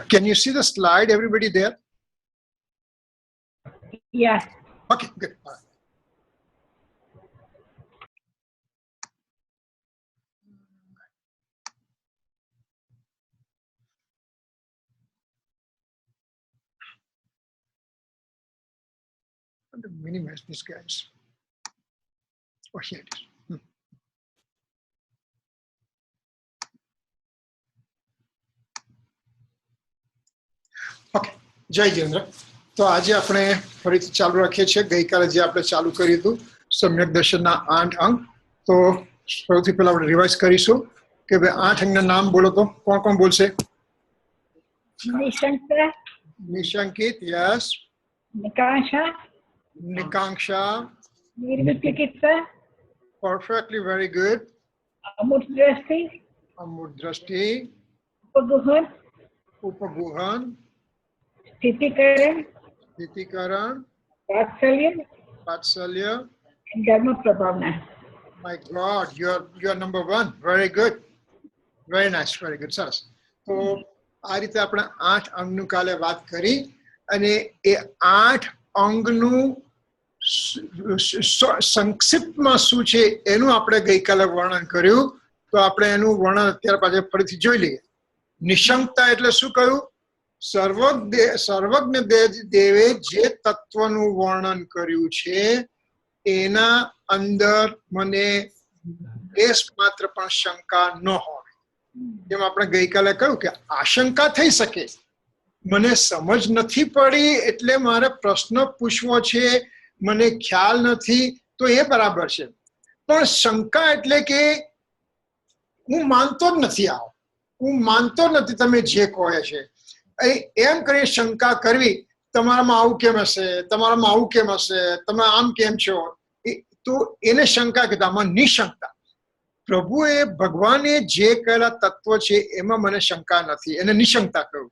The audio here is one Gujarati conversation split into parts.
Can you see the slide? Everybody there? Yeah. Okay, good. All right. I'm going to minimize these guys. Oh, here it is. Okay, જય જીન્દ્ર. તો આજે આપણે ફરીથી ચાલુ રાખીએ છીએ. ગઈકાલે જે આપણે ચાલુ કર્યું હતું સમ્યક દર્શનના 8 અંગ. તો સૌથી પહેલા આપણે રિવાઇઝ કરીશું કે ભાઈ 8 અંગના નામ બોલો. તો કોણ કોણ બોલશે? નિશંકિત, યસ. નિકાંક્ષા, નિર્વિકલ્પિત, perfectly, very good. અમૂર્ત દ્રષ્ટિ, અમૂર્ત દ્રષ્ટિ, ઉપગુહન, ઉપગુહન, સ્થિતિકરણ, સ્થિતિકરણ, વાત્સલ્ય, વાત્સલ્ય. ધર્મ પ્રભાવના. My God, you're number 1. Very good. Very nice. Very good. સરસ. તો આ રીતે આપણે 8 અંગનું કાલે વાત કરી અને એ 8 અંગનું સંક્ષિપ્તમાં શું છે એનું આપણે ગઈકાલે વર્ણન કર્યું. તો આપણે એનું વર્ણન અત્યારે પાછળ ફરીથી જોઈ લઈએ. નિશંકતા એટલે શું કહ્યું? સર્વજ્ઞ દેવે જે તત્વનું વર્ણન કર્યું છે એના અંદર મને લેશ માત્ર પણ શંકા ન હોય. જેમ આપણે ગઈકાલે કહ્યું કે આશંકા થઈ શકે, મને સમજ નથી પડી એટલે મારે પ્રશ્ન પૂછવો છે, મને ખ્યાલ નથી, તો એ બરાબર છે. પણ શંકા એટલે કે હું માનતો જ નથી, હું માનતો નથી તમે જે કહો છે એમ કરી શંકા કરવી, તમારામાં આવું કેમ હશે, તમારામાં આવું કેમ હશે, તમે આમ કેમ છો, તો એને શંકા કહેતા. આમાં નિશંકતા. પ્રભુએ ભગવાને જે કહેલા તત્વ છે એમાં મને શંકા નથી, એને નિશંકતા કહ્યું.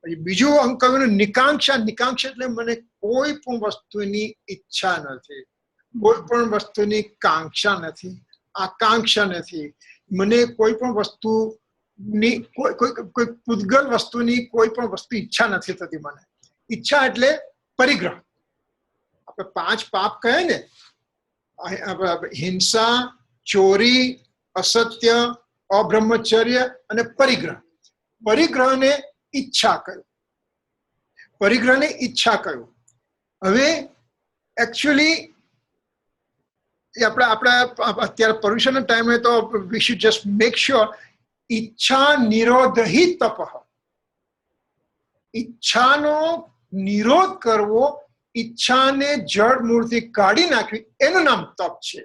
પછી બીજું અંક કહ્યું નિકાંક્ષા. નિકાંક્ષા એટલે મને કોઈ પણ વસ્તુની ઈચ્છા નથી, કોઈ પણ વસ્તુની કાંક્ષા નથી, આકાંક્ષા નથી. મને કોઈ પણ વસ્તુની કોઈ પૂતગલ વસ્તુની કોઈ પણ વસ્તુ ઈચ્છા નથી થતી. મને ઈચ્છા એટલે પરિગ્રહ. આપણે 5 પાપ કહે ને, હિંસા, ચોરી, અસત્ય, અબ્રહ્મચર્ય અને પરિગ્રહ. પરિગ્રહને ઈચ્છા કહ્યું. પરિગ્રહને ઈચ્છા કહ્યું. હવે એકચ્યુઅલી આપણે અત્યારે પર્યુષણના ટાઈમે તો we should just make sure ઈચ્છા નિરોધહિ તપ. ઈચ્છાનો નિરોધ કરવો, ઈચ્છાને જડ મૂળથી કાઢી નાખવી, એનું નામ તપ છે.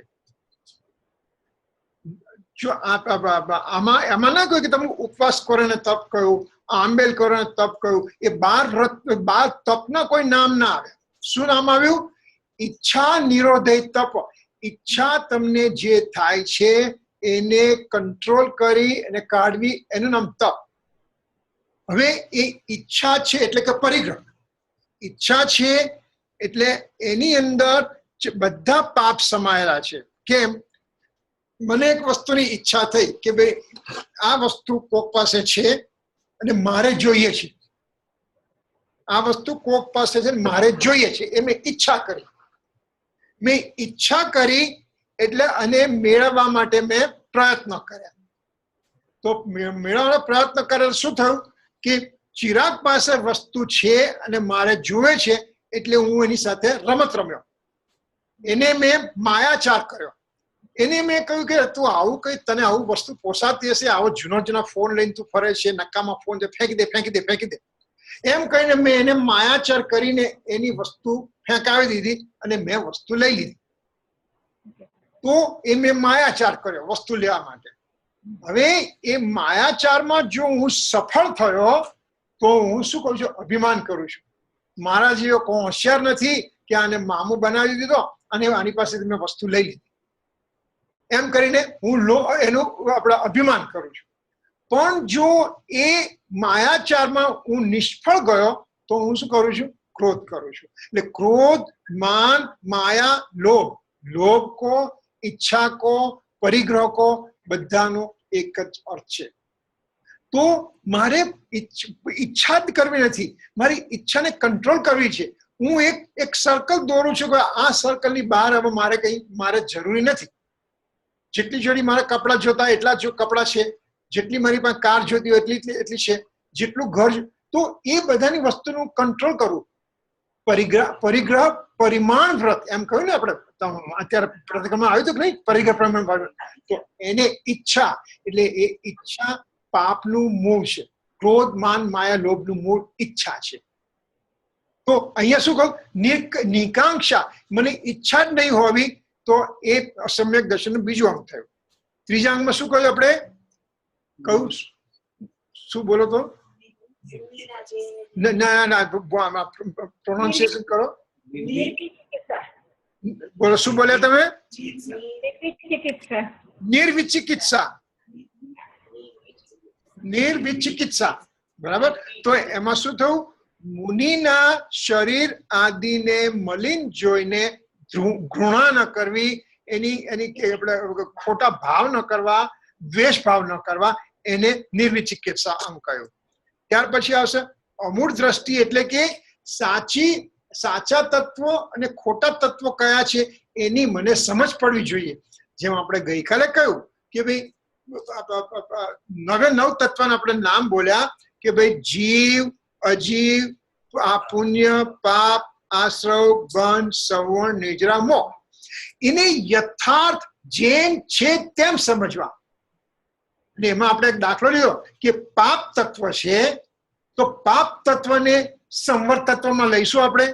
જો આમાં ના કહ્યું કે તમે ઉપવાસ કરો ને તપ કહ્યું, આંબેલ કરો ને તપ કહ્યું. એ 12 તપના કોઈ નામ ના આવે. શું નામ આવ્યું? ઈચ્છા નિરોધે તપ. ઈચ્છા તમને જે થાય છે એને કંટ્રોલ કરી અને કાઢવી, એનું નામ તપ. હવે એ ઈચ્છા છે એટલે કે પરિગ્રહ. ઈચ્છા છે એટલે એની અંદર બધા પાપ સમાયેલા છે. કેમ? મને એક વસ્તુની ઈચ્છા થઈ કે ભાઈ આ વસ્તુ કોક પાસે છે અને મારે જોઈએ છે, આ વસ્તુ કોક પાસે છે મારે જોઈએ છે, એ મેં ઈચ્છા કરી. મેં ઈચ્છા કરી એટલે અને મેળવવા માટે મેં પ્રયત્ન કર્યા. તો મેળવવાનો પ્રયત્ન કરે શું થયું કે ચિરાગ પાસે વસ્તુ છે અને મારે જોવે છે એટલે હું એની સાથે રમત રમ્યો, એને મેં માયાચાર કર્યો. એને મેં કહ્યું કે તું આવું કઈ, તને આવું વસ્તુ પોસાતી હશે, આવો જૂના ફોન લઈને તું ફરે છે, નકામા ફોન છે, ફેંકી દે ફેંકી દે ફેંકી દે, એમ કહીને મેં એને માયાચાર કરીને એની વસ્તુ ફેંકાવી દીધી અને મેં વસ્તુ લઈ લીધી. તો એ મેં માયાચાર કર્યો વસ્તુ લેવા માટે. હવે એ માયાચારમાં જો હું સફળ થયો તો હું શું કરું છું? અભિમાન કરું છું. મારા જેવો કોઈ હોશિયાર નથી કે આને મામું બનાવી દીધો અને આની પાસેથી મેં વસ્તુ લઈ લીધી, એમ કરીને હું એનું અભિમાન કરું છું. પણ જો એ માયાચારમાં હું નિષ્ફળ ગયો તો હું શું કરું છું? ક્રોધ કરું છું. એટલે ક્રોધ, માન, માયા, લોભ. લોભ કો, ઈચ્છા કો, પરિગ્રહ કો, બધાનો એક જ અર્થ છે. તો મારે ઈચ્છા જ કરવી નથી, મારી ઈચ્છાને કંટ્રોલ કરવી છે. હું એક સર્કલ દોરું છું કે આ સર્કલની બહાર હવે મારે જરૂરી નથી. જેટલી જોડી મારે કપડાં જોતા એટલા જ કપડાં છે, જેટલી મારી પાસે કાર જોતી હોય એટલી છે, જેટલું ઘર, તો એ બધાની વસ્તુનું કંટ્રોલ કરવું. પરિગ્રહ પરિમાણ વ્રત એમ કહ્યું ને આપણે, અત્યારે પ્રતિક્રમણ આવ્યું હતું કે નહીં, પરિગ્રહ પરિમાણ વ્રત. તો એને ઈચ્છા, એટલે એ ઈચ્છા પાપનું મૂળ છે. ક્રોધ માન માયા લોભનું મૂળ ઈચ્છા છે. તો અહીંયા શું કહું, નિકાંક્ષા, મને ઈચ્છા જ નહીં હોવી, તો એ અસમ્યક દર્શનનું બીજું અંગ થયું. ત્રીજા અંગમાં શું કહ્યું આપણે, કહ્યું શું બોલો તો, પ્રોનાઉન્સિએશન કરો, બોલો શું બોલ્યા તમે, નિર્વિચિકિત્સા, નિર્વિચિકિત્સા, બરાબર. તો એમાં શું થયું, મુનિના શરીર આદિને મલિન જોઈને ઘૃણા ન કરવી, એની આપણે ખોટા ભાવ ન કરવા, દ્વેષ ભાવ ન કરવા, એને નિર્વિચિકિત્સા અંગ કહ્યું. ત્યાર પછી આવશે અમૂળ દ્રષ્ટિ, એટલે કે સાચા તત્વો અને ખોટા તત્વો કયા છે એની મને સમજ પડવી જોઈએ. જેમ આપણે ગઈકાલે કહ્યું કે ભાઈ 9 તત્વના આપણે નામ બોલ્યા કે ભાઈ જીવ, અજીવ, પુણ્ય, પાપ, આશ્રવ, બંધ, સવર્ણ, નિજરા, મોહ. એને યથાર્થ જેમ છે તેમ સમજવા. એમાં આપણે એક દાખલો લીધો કે પાપ તત્વ છે, તો પાપ તત્વને સંવર તત્વમાં લઈશું આપણે.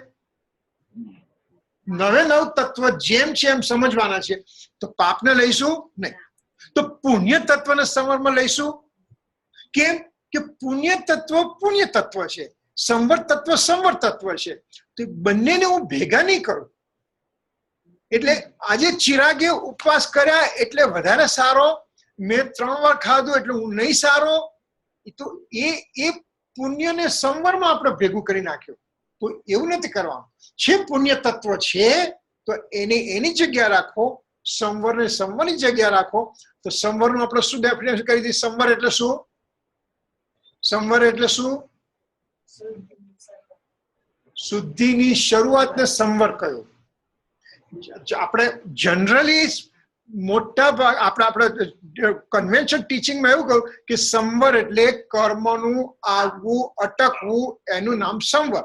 9 તત્વ જેમ છે એમ સમજવાના છે, તો પાપને લઈશું નહીં. તો પુણ્ય તત્વને સંવરમાં લઈશું. કેમ કે પુણ્ય તત્વ પુણ્ય તત્વ છે, સંવર તત્વ સંવર તત્વ છે. તો બંનેને હું ભેગા નહીં કરું. એટલે આજે ચિરાગે ઉપવાસ કર્યા એટલે વધારે સારો, મેં 3 વાર ખાધું એટલે હું નહીં સારો. તો એ પુણ્યને સંવરમાં આપણે ભેગું કરી નાખ્યું. તો એવું નથી કરવાનું. છે પુણ્ય તત્વ છે તો એની જગ્યા રાખો, સંવરને સંવરની જગ્યા રાખો. તો સંવરનું આપણે શું ડેફિનેશન કરી દીધી, સંવર એટલે શું, સંવર એટલે શું, શુદ્ધિની શરૂઆતને સંવર કહ્યું. આપણે જનરલી મોટા ભાગ આપણે કન્વેન્શન ટીચિંગમાં એવું કહ્યું કે સંવર એટલે કર્મનું આવવું, અટકવું, એનું નામ સંવર.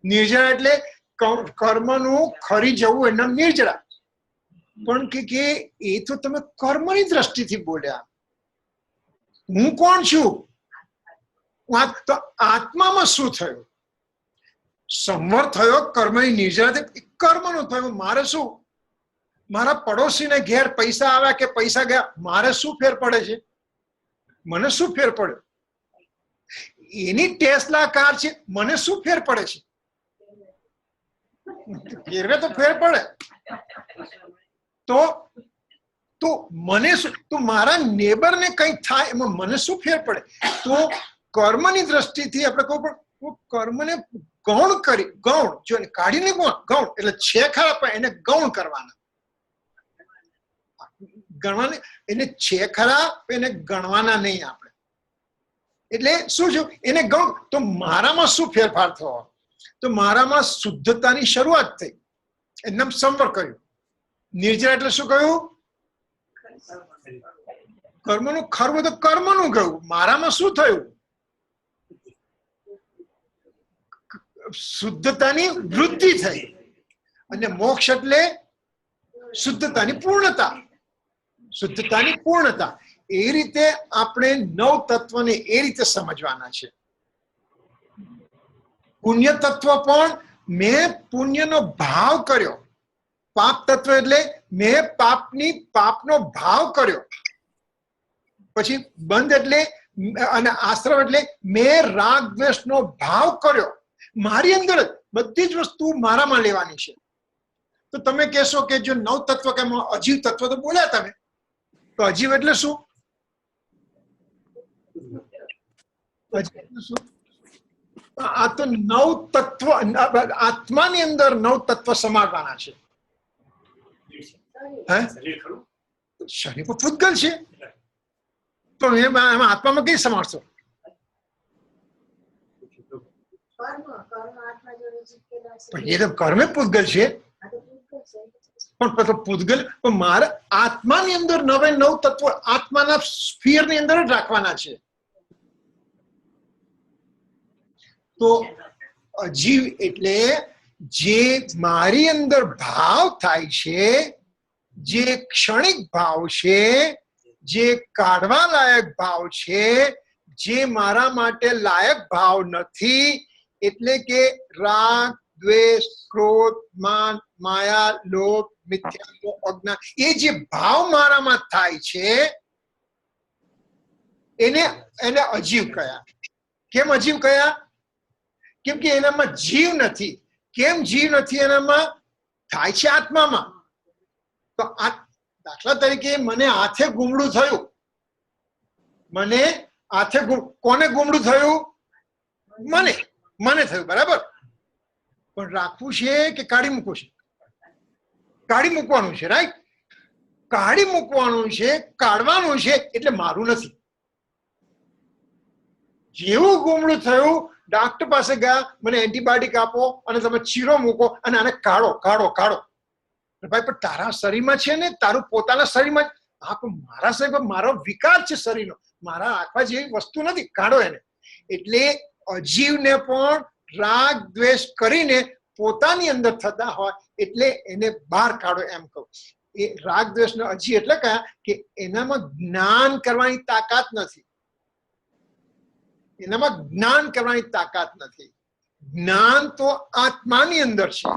નિર્જરા એટલે કર્મનું ખરી જવું, એનું નામ નિર્જરા. પણ કે એ તો તમે કર્મની દ્રષ્ટિથી બોલ્યા. હું કોણ છું, તો આત્મામાં શું થયું, સંવર થયો કર્મની નિર્જરાથી, કર્મનું થયું. મારે શું, મારા પડોશીને ઘેર પૈસા આવ્યા કે પૈસા ગયા, મારે શું ફેર પડે છે, મને શું ફેર પડે? એની ટેસ્લા કાર છે, મને શું ફેર પડે છે? ફેરવે તો ફેર પડે. તો મને શું, તો મારા નેબરને કંઈ થાય એમાં મને શું ફેર પડે? તો કર્મની દ્રષ્ટિથી આપણે કહું, પણ કર્મને ગૌણ કરી, ગૌણ જો કાઢીને ગૌણ એટલે છે ખરા, પણ એને ગૌણ કરવાના. ગણવાને એને છે ખરા, એને ગણવાના નહીં આપણે. એટલે શું છે, એને ગૌણ. તો મારામાં શું ફેરફાર થયો? તો મારામાં શુદ્ધતાની શરૂઆત થઈ, એમ સંવર કર્યું. નિર્જરા એટલે શું કહ્યું, કર્મનું ખરવું, તો કર્મનું ગયું. મારામાં શું થયું, શુદ્ધતાની વૃદ્ધિ થઈ. અને મોક્ષ એટલે શુદ્ધતાની પૂર્ણતા, શુદ્ધતાની પૂર્ણતા. એ રીતે આપણે 9 તત્વને એ રીતે સમજવાના છે. પુણ્ય તત્વ પણ મેં પુણ્યનો ભાવ કર્યો. પાપ તત્વ એટલે મેં પાપનો ભાવ કર્યો. પછી બંધ એટલે અને આશ્રવ એટલે મેં રાગ દ્વેષનો ભાવ કર્યો. મારી અંદર જ બધી જ વસ્તુ મારામાં લેવાની છે. તો તમે કહેશો કે જો 9 તત્વ કે અજીવ તત્વ તો બોલ્યા તમે, તો અજીવ એટલે શું? આ તો 9 તત્વ, આત્માની અંદર 9 તત્વ સમાડવાના છે. શરીર પૂતગલ છે, તો એમાં આત્મામાં કઈ સમાડશો? એ તો કર્મ પૂતગલ છે, પણ પૂતગલ મારા આત્માની અંદર નવે નવ તત્વો આત્માના સ્ફિયર ની અંદર જ રાખવાના છે. તો અજીવ એટલે જે મારી અંદર ભાવ થાય છે, જે ક્ષણિક ભાવ છે, જે કાઢવા લાયક ભાવ છે, જે મારા માટે લાયક ભાવ નથી, એટલે કે રાગ, દ્વેષ, ક્રોધ, માન, માયા, લોભ, મિથ્યાત્વ, અજ્ઞાન, એ જે ભાવ મારામાં થાય છે એને અજીવ કયા. કેમ અજીવ કયા? કેમ કે એનામાં જીવ નથી. કેમ જીવ નથી એનામાં? થાય છે આત્મામાં. તો દાખલા તરીકે મને હાથે ગુમડું થયું, મને હાથે કોને ગુમડું થયું? મને થયું, બરાબર. પણ રાખવું છે કે કાઢી મૂકવું છે? કાઢી મૂકવાનું છે, રાઈટ? કાઢી મૂકવાનું છે, કાઢવાનું છે, એટલે મારું નથી. જેવું ગુમડું થયું, ડોક્ટર પાસે ગયા, મને એન્ટીબાયોટિક આપો અને તમે ચીરો મૂકો અને આને કાઢો. ભાઈ, પણ તારા શરીરમાં છે ને, તારું પોતાના શરીરમાં. હા, પણ મારા શરીરમાં મારો વિકાર છે શરીરનો, મારા આખવા જેવી વસ્તુ નથી, કાઢો એને. એટલે અજીવને પણ રાગ દ્વેષ કરીને પોતાની અંદર થતા હોય એટલે એને બહાર કાઢો એમ કહું. એ રાગ દ્વેષ નો અજીવ એટલે કયા કે એનામાં જ્ઞાન કરવાની તાકાત નથી. એનામાં જ્ઞાન કરવાની તાકાત નથી. જ્ઞાન તો આત્માની અંદર છે.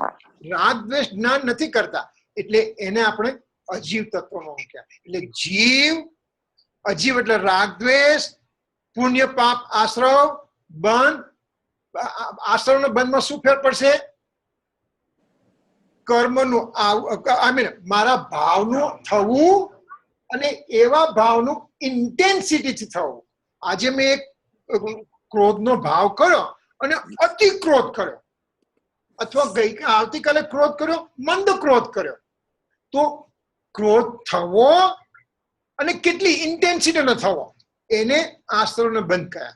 રાગ દ્વેષ જ્ઞાન નથી કરતા, એટલે એને આપણે અજીવ તત્વમાં મૂક્યા. એટલે અજીવ એટલે રાગ દ્વેષ, પુણ્ય પાપ આશ્રવ, બંધ. આશ્રવ નો બંધમાં શું ફેર પડશે? કર્મનું મારા ભાવનું થવું અને એવા ભાવનું ઇન્ટેન્સિટીથી થવું. આજે મેં એક ક્રોધનો ભાવ કર્યો અને અતિ ક્રોધ કર્યો, અથવા આવતીકાલે ક્રોધ કર્યો, મંદ ક્રોધ કર્યો, તો ક્રોધ થવો અને કેટલી ઇન્ટેન્સિટીનો થવો, એને આશ્રવને બંધ કર્યા.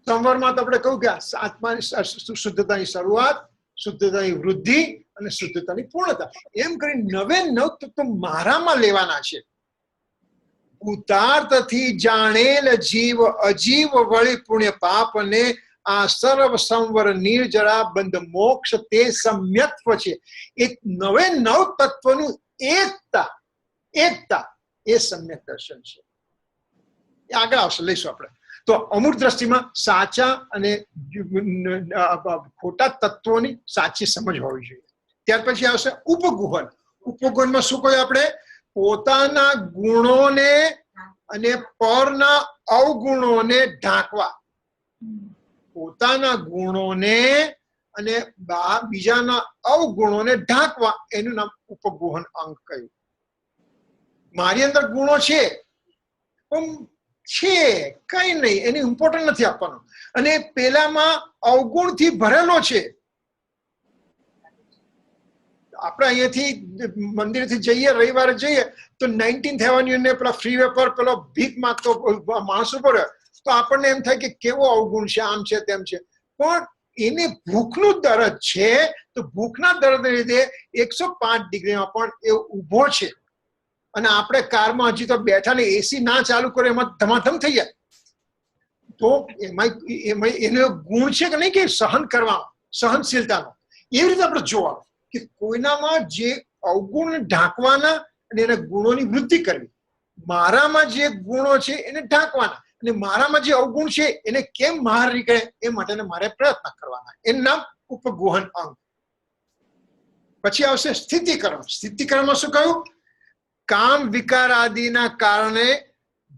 સંવરમાં તો આપણે કહ્યું કે આત્માની શુદ્ધતાની શરૂઆત, શુદ્ધતાની વૃદ્ધિ અને શુદ્ધતાની પૂર્ણતા, એમ કરી નવે નવ તત્વ મારામાં લેવાના છે. ઉતાર્થથી જાણેલ જીવ અજીવ વળી પુણ્ય પાપ ને આ સર્વ સંવર નિર્જરા બંધ મોક્ષ તે સમ્યત્વ છે. એ નવે નવ તત્વનું એકતા એ સમ્યક દર્શન છે. આગળ આવશે, લઈશું આપણે. તો અમુક દ્રષ્ટિમાં સાચા અને ખોટા તત્વોની સાચી સમજ હોવી જોઈએ. ત્યાર પછી આવશે ઉપગુહન. ઉપગુહનમાં શું કહ્યું આપણે? પોતાના ગુણોને અને પરના અવગુણોને ઢાંકવા. પોતાના ગુણોને અને બીજાના અવગુણોને ઢાંકવા, એનું નામ ઉપગુહન અંગ કહ્યું. મારી અંદર ગુણો છે કઈ નહીં, એની ઇમ્પોર્ટન્સ નથી આપવાનું, અને પેલામાં અવગુણથી ભરેલો છે. આપણે અહીંયાથી મંદિરથી જઈએ, રવિવારે જઈએ તો 19th એવન્યુ ને પેલા ફ્રીવે પર પેલો ભીખ માંગતો માણસ ઉપર, તો આપણને એમ થાય કે કેવો અવગુણ છે, આમ છે તેમ છે. પણ એને ભૂખનું દર્દ છે, તો ભૂખના દર્દને લીધે 105 ડિગ્રીમાં પણ એ ઊભો છે. અને આપણે કારમાં હજી તો બેઠા ને એસી ના ચાલુ કરે એમાં ધમાધમ થઈ જાય. તો એમાં એનો ગુણ છે કે નહીં કે સહન કરવાનો, સહનશીલતાનો. એવી રીતે આપણે જોવાનું કે કોઈનામાં જે અવગુણ ઢાંકવાના અને એના ગુણોની વૃદ્ધિ કરવી. મારામાં જે ગુણો છે એને ઢાંકવાના, અને મારામાં જે અવગુણ છે એને કેમ બહાર નીકળે એ માટે મારે પ્રયત્ન કરવાના. એનું નામ ઉપગુહન અંગ. પછી આવશે સ્થિતિકરણ. સ્થિતિકરણમાં શું કહ્યું? કામ વિકાર આદિના કારણે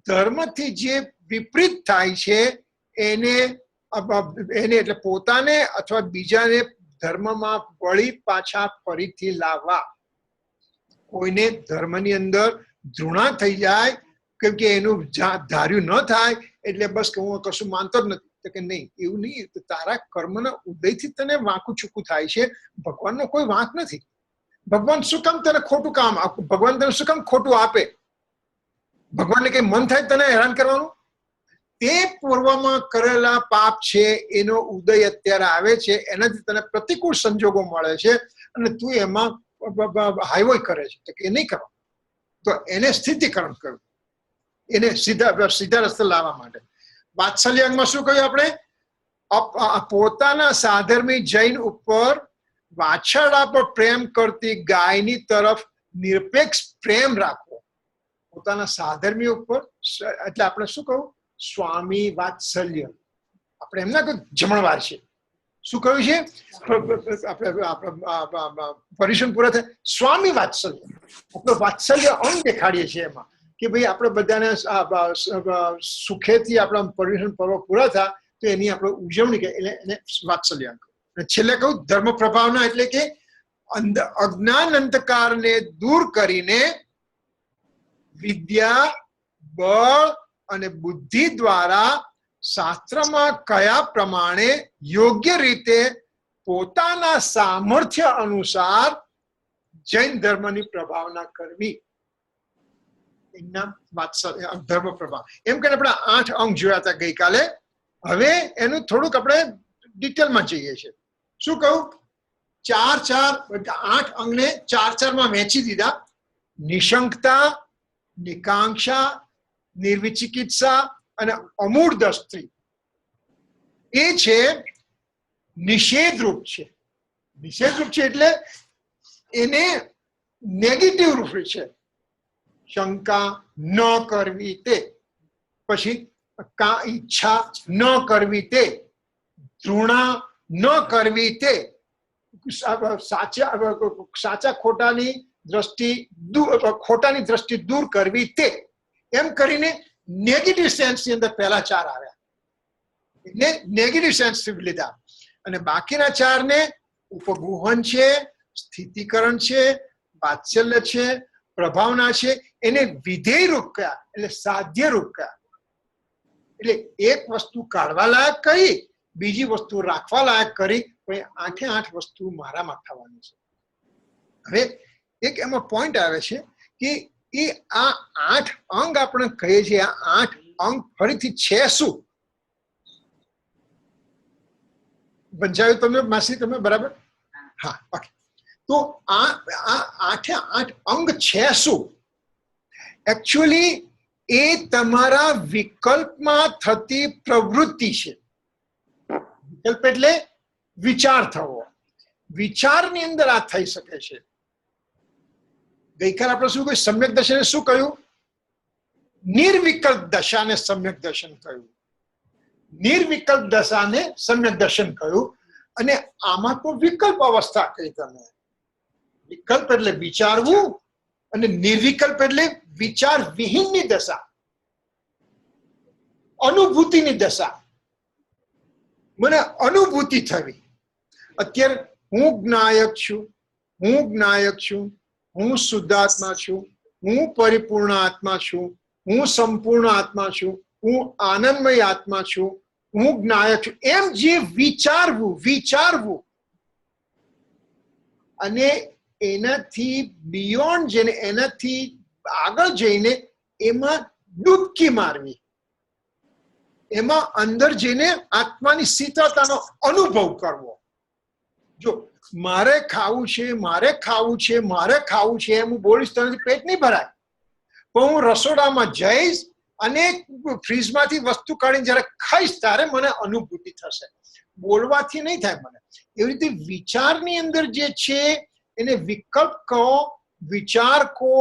ધર્મથી જે વિપરીત થાય છે એને એટલે પોતાને અથવા બીજાને ધર્મમાં વળી પાછા ફરીથી લાવવા. કોઈને ધર્મની અંદર ધૃણા થઈ જાય કેમ કે એનું ધાર્યું ન થાય એટલે બસ કે હું કશું માનતો જ નથી. તો કે નહીં, એવું નહીં. તારા કર્મના ઉદયથી તને વાંકું ચૂકું થાય છે. ભગવાનનો કોઈ વાંક નથી. ભગવાન શું કામ તને ખોટું કામ, ભગવાન તને શું કામ ખોટું આપે? ભગવાનને કઈ મન થાય તને હેરાન કરવાનું? તે પૂર્વમાં કરેલા પાપ છે એનો ઉદય અત્યારે આવે છે, એનાથી તને પ્રતિકૂળ સંજોગો મળે છે અને તું એમાં હાઈવોય કરે છે કે નહીં કરો. તો એને સ્થિતિકરણ કરવું, એને સીધા રસ્તે લાવવા માટે. વાત્સલ્યમાં શું કહ્યું આપણે? પોતાના સાધર્મી જૈન ઉપર વાછરડા પર પ્રેમ કરતી ગાયની તરફ નિરપેક્ષ પ્રેમ રાખવો. પોતાના સાધર્મી ઉપર એટલે આપણે શું કહ્યું? સ્વામી વાત્સલ્ય. આપણે એમ ના કહ્યું જમણવાર છે. શું કહ્યું છે? આપણે પરિશ્રમ પૂરા થાય સ્વામી વાત્સલ્ય. આપણે વાત્સલ્ય અંગ દેખાડીએ છીએ એમાં કે ભાઈ આપણે બધાને સુખેથી આપણા પરિશ્રમ પર્વ પૂરા થાય તો એની આપણે ઉજવણી કરીએ એટલે એને વાત્સલ્ય અંગ. છેલ્લે કહું ધર્મ પ્રભાવના એટલે કે અજ્ઞાન અંધકારને દૂર કરીને વિદ્યા, બળ અને બુદ્ધિ દ્વારા શાસ્ત્રમાં કયા પ્રમાણે યોગ્ય રીતે પોતાના સામર્થ્ય અનુસાર જૈન ધર્મની પ્રભાવના કરવી. એના વાત્સલ્ય ધર્મ પ્રભાવ. એમ કરીને આપણે 8 અંગ જોયા હતા ગઈકાલે. હવે એનું થોડુંક આપણે ડિટેલમાં જઈએ છીએ. શું કહું? 8 અંગને 4 માં વહેંચી દીધા. નિશંકતા, નિકાંક્ષા, નિર્વિચિકિત્સા અને અમૂળ દસ્ત્રી એ છે નિષેધરૂપ છે. નિષેધરૂપ છે એટલે એને નેગેટિવ રૂપ છે. શંકા ન કરવી તે, પછી ઈચ્છા ન કરવી તે, તૃણા ન કરવી તે, સાચા ખોટાની દ્રષ્ટિ દૂર કરવી તે. એમ કરીને નેગેટિવ સેન્સ ની અંદર પહેલા 4 આવ્યા એટલે નેગેટિવ સેન્સ લીધા અને બાકીના 4 ને ઉપગુહન છે, સ્થિતિકરણ છે, વાત્સલ્ય છે, પ્રભાવના છે, એને વિધેય રૂપ કયા એટલે સાધ્ય રૂપ કયા. એટલે એક વસ્તુ કાઢવા લાયક કરી, બીજી વસ્તુ રાખવા લાયક કરી, પણ 8 વસ્તુ મારામાં થવાની છે. હવે એક એમાં પોઈન્ટ આવે છે કે એ આ 8 અંગ આપણે કહીએ છીએ, આ 8 અંગ ફરીથી છે શું? સમજાયું તમને માસી? તમે બરાબર? હા, ઓકે. તો આ 8 અંગ છે શું? એકચ્યુઅલી એ તમારા વિકલ્પમાં થતી પ્રવૃત્તિ છે. વિકલ્પ એટલે વિચાર થવો. વિચારની અંદર આ થઈ શકે છે. ગઈકાલે આપણે શું કહ્યું? સમ્યક દર્શન શું કહ્યું? નિર્વિકલ્પ દશાને સમ્યક દર્શન કહ્યું. નિર્વિકલ્પ દશાને સમ્યક દર્શન કહ્યું. અને આમાં તો વિકલ્પ અવસ્થા કહી તમે. વિકલ્પ એટલે વિચારવું અને નિર્વિકલ્પ એટલે વિચાર વિહીનની દશા, અનુભૂતિની દશા. મને અનુભૂતિ થવી. અત્યારે હું જ્ઞાયક છું, હું જ્ઞાયક છું, હું શુદ્ધાત્મા છું, હું પરિપૂર્ણ આત્મા છું, હું સંપૂર્ણ આત્મા છું, હું આનંદમય આત્મા છું, હું જ્ઞાયક છું. એમ જે વિચારવું અને એનાથી બિયોન્ડ જઈને, એનાથી આગળ જઈને એમાં ડૂબકી મારવી, એમાં અંદર જઈને આત્માની શીતળતાનો અનુભવ કરવો. જો મારે ખાવું છે, મારે ખાવું છે, મારે ખાવું છે એમ હું બોલીશ તો પેટ નહીં ભરાય. પણ હું રસોડામાં જઈશ અને ફ્રીજમાંથી વસ્તુ કાઢીને જયારે ખાઈશ ત્યારે મને અનુભૂતિ થશે. બોલવાથી નહીં થાય મને. એવી રીતે વિચારની અંદર જે છે એને વિકલ્પ કહો, વિચાર કહો,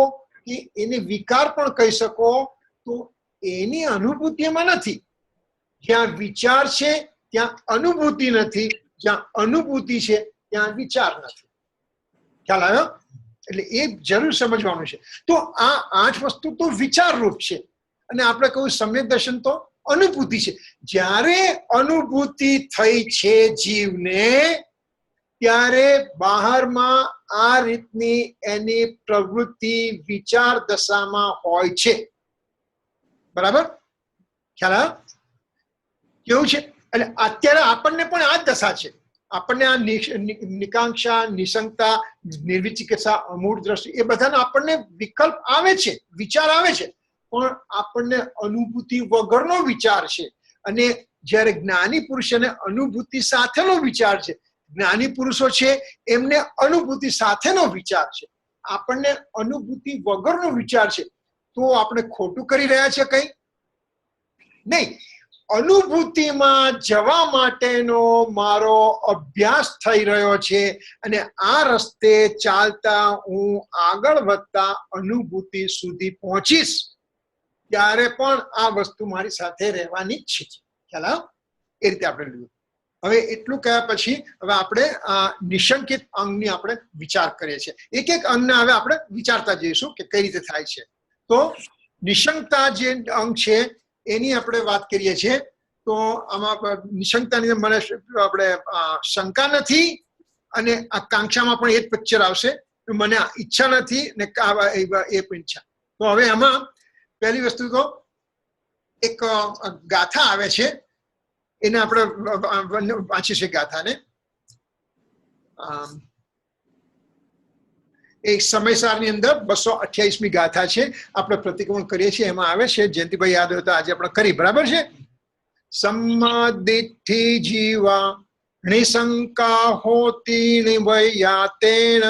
કે એને વિકાર પણ કહી શકો. તો એની અનુભૂતિ એમાં નથી. જ્યાં વિચાર છે ત્યાં અનુભૂતિ નથી, જ્યાં અનુભૂતિ છે ત્યાં વિચાર નથી. ખ્યાલ આવ્યો? એટલે એ જરૂર સમજવાનું છે. તો આ 8 વસ્તુ તો વિચાર રૂપ છે અને આપણે કહ્યું સમ્યક દર્શન તો અનુભૂતિ છે. જ્યારે અનુભૂતિ થઈ છે જીવને ત્યારે બહારમાં આ રીતની એની પ્રવૃત્તિ વિચાર દશામાં હોય છે. બરાબર? ખ્યાલ આવ્યો? કેવું છે? એટલે અત્યારે આપણને પણ આ જ દશા છે. આપણને આ નિકાંક્ષા, નિશંકતા, નિર્વિચિકિત્સા, અમૂળ દ્રષ્ટિ એ બધાનો આપણને વિકલ્પ આવે છે, વિચાર આવે છે. પણ આપણને અનુભૂતિ વગરનો વિચાર છે, અને જ્યારે જ્ઞાની પુરુષને અનુભૂતિ સાથેનો વિચાર છે. જ્ઞાની પુરુષો છે એમને અનુભૂતિ સાથેનો વિચાર છે, આપણને અનુભૂતિ વગરનો વિચાર છે. તો આપણે ખોટું કરી રહ્યા છે કઈ નહીં. અનુભૂતિમાં જવા માટેનો મારો અભ્યાસ થઈ રહ્યો છે, અને આ રસ્તે ચાલતા હું આગળ વધતા અનુભૂતિ સુધી પહોંચીશ, ત્યારે પણ આ વસ્તુ મારી સાથે રહેવાની જ છે. ખ્યાલ આવ્યો? એ રીતે આપણે લીધું. હવે એટલું કહ્યા પછી હવે આપણે નિશંકિત અંગની આપણે વિચાર કરીએ છીએ. એક એક અંગને હવે આપણે વિચારતા જઈશું કે કઈ રીતે થાય છે. તો નિશંકતા જે અંગ છે એની આપણે વાત કરીએ છીએ. તો આમાં નિશંકતાની મને આપણે શંકા નથી, અને આકાંક્ષામાં પણ એ જ પિક્ચર આવશે. મને ઈચ્છા નથી ને એ પણ ઈચ્છા. તો હવે આમાં પહેલી વસ્તુ તો એક ગાથા આવે છે, એને આપણે વાંચીએ છીએ ગાથાને. એક સમયસારની અંદર 228મી ગાથા છે, આપણે પ્રતિક્રમણ કરીએ છીએ. એમાં આવે છે, જયંતિભાઈ યાદ હોય તો આજે આપણે કરી, બરાબર છે. सम्मादिठि जीवा निशंका होती निभयातेन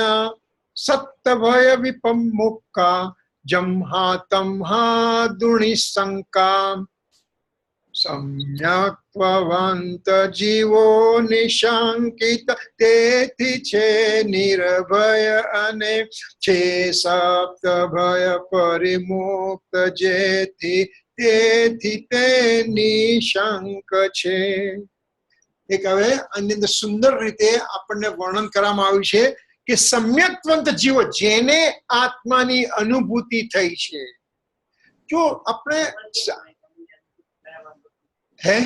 सत्य भय विपमुक्का जम्हा तम्हा दुनिशंका सम्यक्त्ववंत जीवो निशंकित तेथि छे निर्भय अने छे सप्त भय परिमुक्त जेथि તેથી તે નિશંક છે. એક હવે આની અંદર સુંદર રીતે આપણને વર્ણન કરવામાં આવ્યું છે કે સમ્યક્ત્વંત જીવો, જેને આત્માની અનુભૂતિ થઈ છે. જો આપણે હે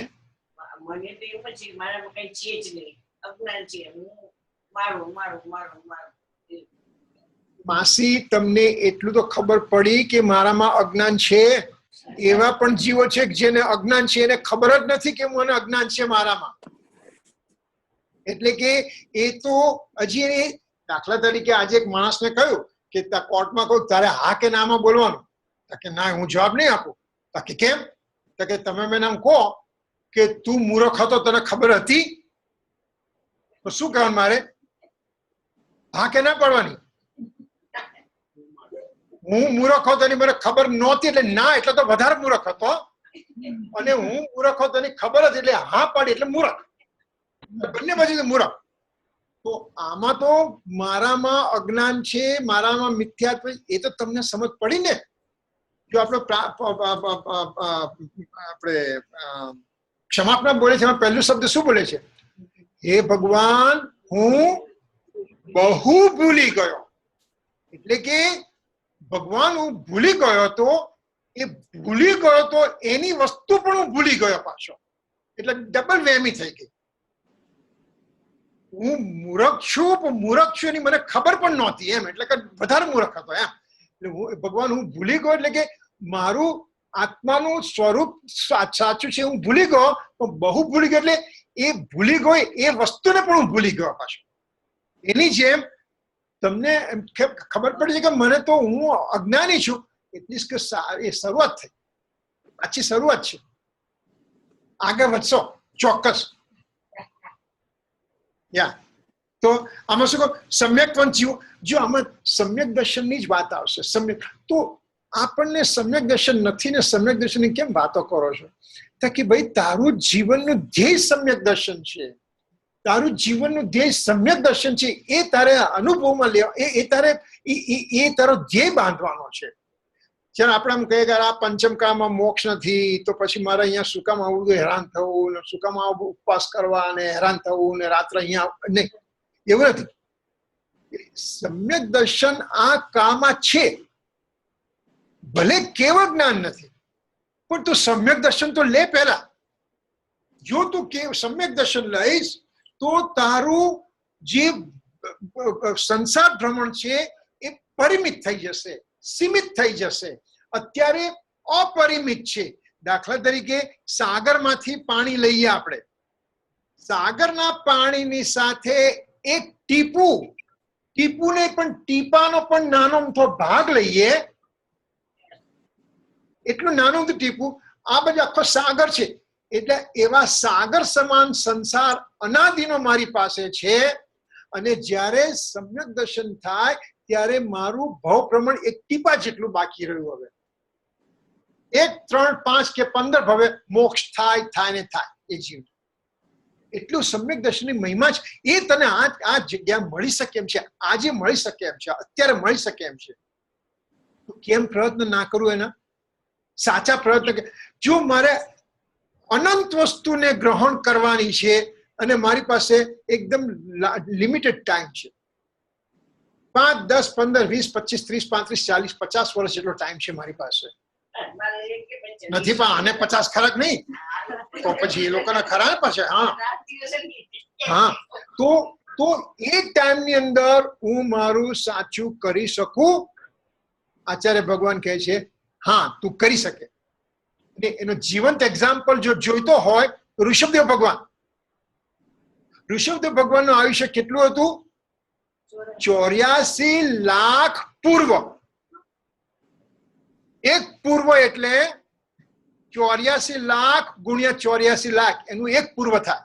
મને તો એમ જ મારામાં કઈ છે જ નહીં, અજ્ઞાન છે, હું મારું મારું મારું મારું. માસી, તમને એટલું તો ખબર પડી કે મારામાં અજ્ઞાન છે. એવા પણ જીવો છે જેને અજ્ઞાન છે, એને ખબર જ નથી કે મને અજ્ઞાન છે મારામાં. એટલે કે એ તો હજી, દાખલા તરીકે આજે એક માણસને કહ્યું કે કોર્ટમાં કહું તારે હા કે નામાં બોલવાનું, કે ના હું જવાબ નહીં આપું. કે કેમ? તો કે તમે મને આમ કહો કે તું મૂર્ખ હતો, તને ખબર હતી? તો શું કહેવાનું મારે? હા કે ના પડવાની? હું મૂર્ખ હતો એની મને ખબર નહોતી એટલે ના, એટલે તો વધારે મૂર્ખ હતો. અને હું મૂર્ખ હતો એની ખબર હતી એટલે હા પાડી એટલે મૂર્ખ. બંને બાજુ મૂર્ખ. તો આમાં તો મારામાં અજ્ઞાન છે, મારામાં મિથ્યાત્વ, એ તો તમને સમજ પડી ને. જો આપણે ક્ષમાપના બોલે છે, એમાં પહેલું શબ્દ શું બોલે છે? હે ભગવાન, હું બહુ ભૂલી ગયો. એટલે કે ભગવાન હું ભૂલી ગયો હતો, એ ભૂલી ગયો તો એની વસ્તુ પણ હું ભૂલી ગયો પાછો, એટલે ડબલ વેમી થઈ ગઈ. હું મૂર્ખ છું, પણ મૂર્ખ છું એની મને ખબર પણ નહોતી એમ, એટલે કે વધારે મૂર્ખ હતો એમ. એટલે ભગવાન હું ભૂલી ગયો, એટલે કે મારું આત્માનું સ્વરૂપ સાચું છે હું ભૂલી ગયો, પણ બહુ ભૂલી ગયો એટલે એ ભૂલી ગયો એ વસ્તુને પણ હું ભૂલી ગયો પાછો. એની જેમ તમને ખબર પડી છે કે મને તો હું અજ્ઞાની છું, એટલી કે એ શરૂઆત થઈ, પાછી શરૂઆત છે. આગળ વધશો ચોક્કસ. તો આમાં શું કહું? સમ્યક્ત્વંત જીવો. જો આમાં સમ્યક દર્શનની જ વાત આવશે. સમ્યક તો આપણને સમ્યક દર્શન નથી ને સમ્યક દર્શનની કેમ વાતો કરો છો? તો કે ભાઈ તારું જીવનનું ધ્યેય સમ્યક દર્શન છે, તારું જીવનનું ધ્યેય સમ્યક દર્શન છે. એ તારે અનુભવમાં લેવા, એ તારે એ તારો ધ્યેય બાંધવાનો છે. જ્યારે આપણે એમ કહીએ કે આ પંચમકાળમાં મોક્ષ નથી, તો પછી મારે અહીંયા શું કામ આવું હેરાન થવું, ને શું કામ આવું ઉપવાસ કરવા અને હેરાન થવું ને રાત્રે અહીંયા, નહીં, એવું નથી. સમ્યક દર્શન આ કાળમાં છે, ભલે કેવળ જ્ઞાન નથી, પણ તું સમ્યક દર્શન તો લે પહેલા. જો તું સમ્યક દર્શન લઈશ તો તારું જે સંસાર ભ્રમણ છે એ પરિમિત થઈ જશે, સીમિત થઈ જશે. અત્યારે અપરિમિત છે. દાખલા તરીકે સાગરમાંથી પાણી લઈએ આપણે, સાગરના પાણીની સાથે એક ટીપું નહીં પણ ટીપાનો પણ નાનો મોટો ભાગ લઈએ, એટલું નાનું ટીપું, આ બધું આખો સાગર છે. એટલે એવા સાગર સમાન સંસાર અનાદિનો મારી પાસે છે. અને જ્યારે સમ્યક દર્શન થાય ત્યારે મારું ભાવ પ્રમાણ એક ટીપા જેટલું બાકી રહ્યું. હવે 1, 3, 5 કે 15 ભવે મોક્ષ થાય ને થાય એ જીવ. એટલું સમ્યક દર્શનની મહિમા છે. એ તને આ જગ્યા મળી શકે એમ છે, આજે મળી શકે એમ છે, અત્યારે મળી શકે એમ છે. કેમ પ્રયત્ન ના કરું એના? સાચા પ્રયત્ન. જો મારે અનંત વસ્તુને ગ્રહણ કરવાની છે અને મારી પાસે એકદમ લિમિટેડ ટાઈમ છે, 5, 10, 15, 20, 25, 30, 35, 40, 50 વર્ષ જેટલો ટાઈમ છે મારી પાસે. નથી પણ આને 50 ખરાક નહીં તો પછી એ લોકોના ખરા પાછળ. હા તો એ ટાઈમની અંદર હું મારું સાચું કરી શકું. આચાર્ય ભગવાન કહે છે હા તું કરી શકે. એનો જીવંત એક્ઝામ્પલ જો જોઈતો હોય તો ઋષભદેવ ભગવાનનું આયુષ્ય કેટલું હતું? 84 લાખ પૂર્વ. એક પૂર્વ એટલે 84 લાખ ગુણ્યા 84 લાખ, એનું એક પૂર્વ થાય.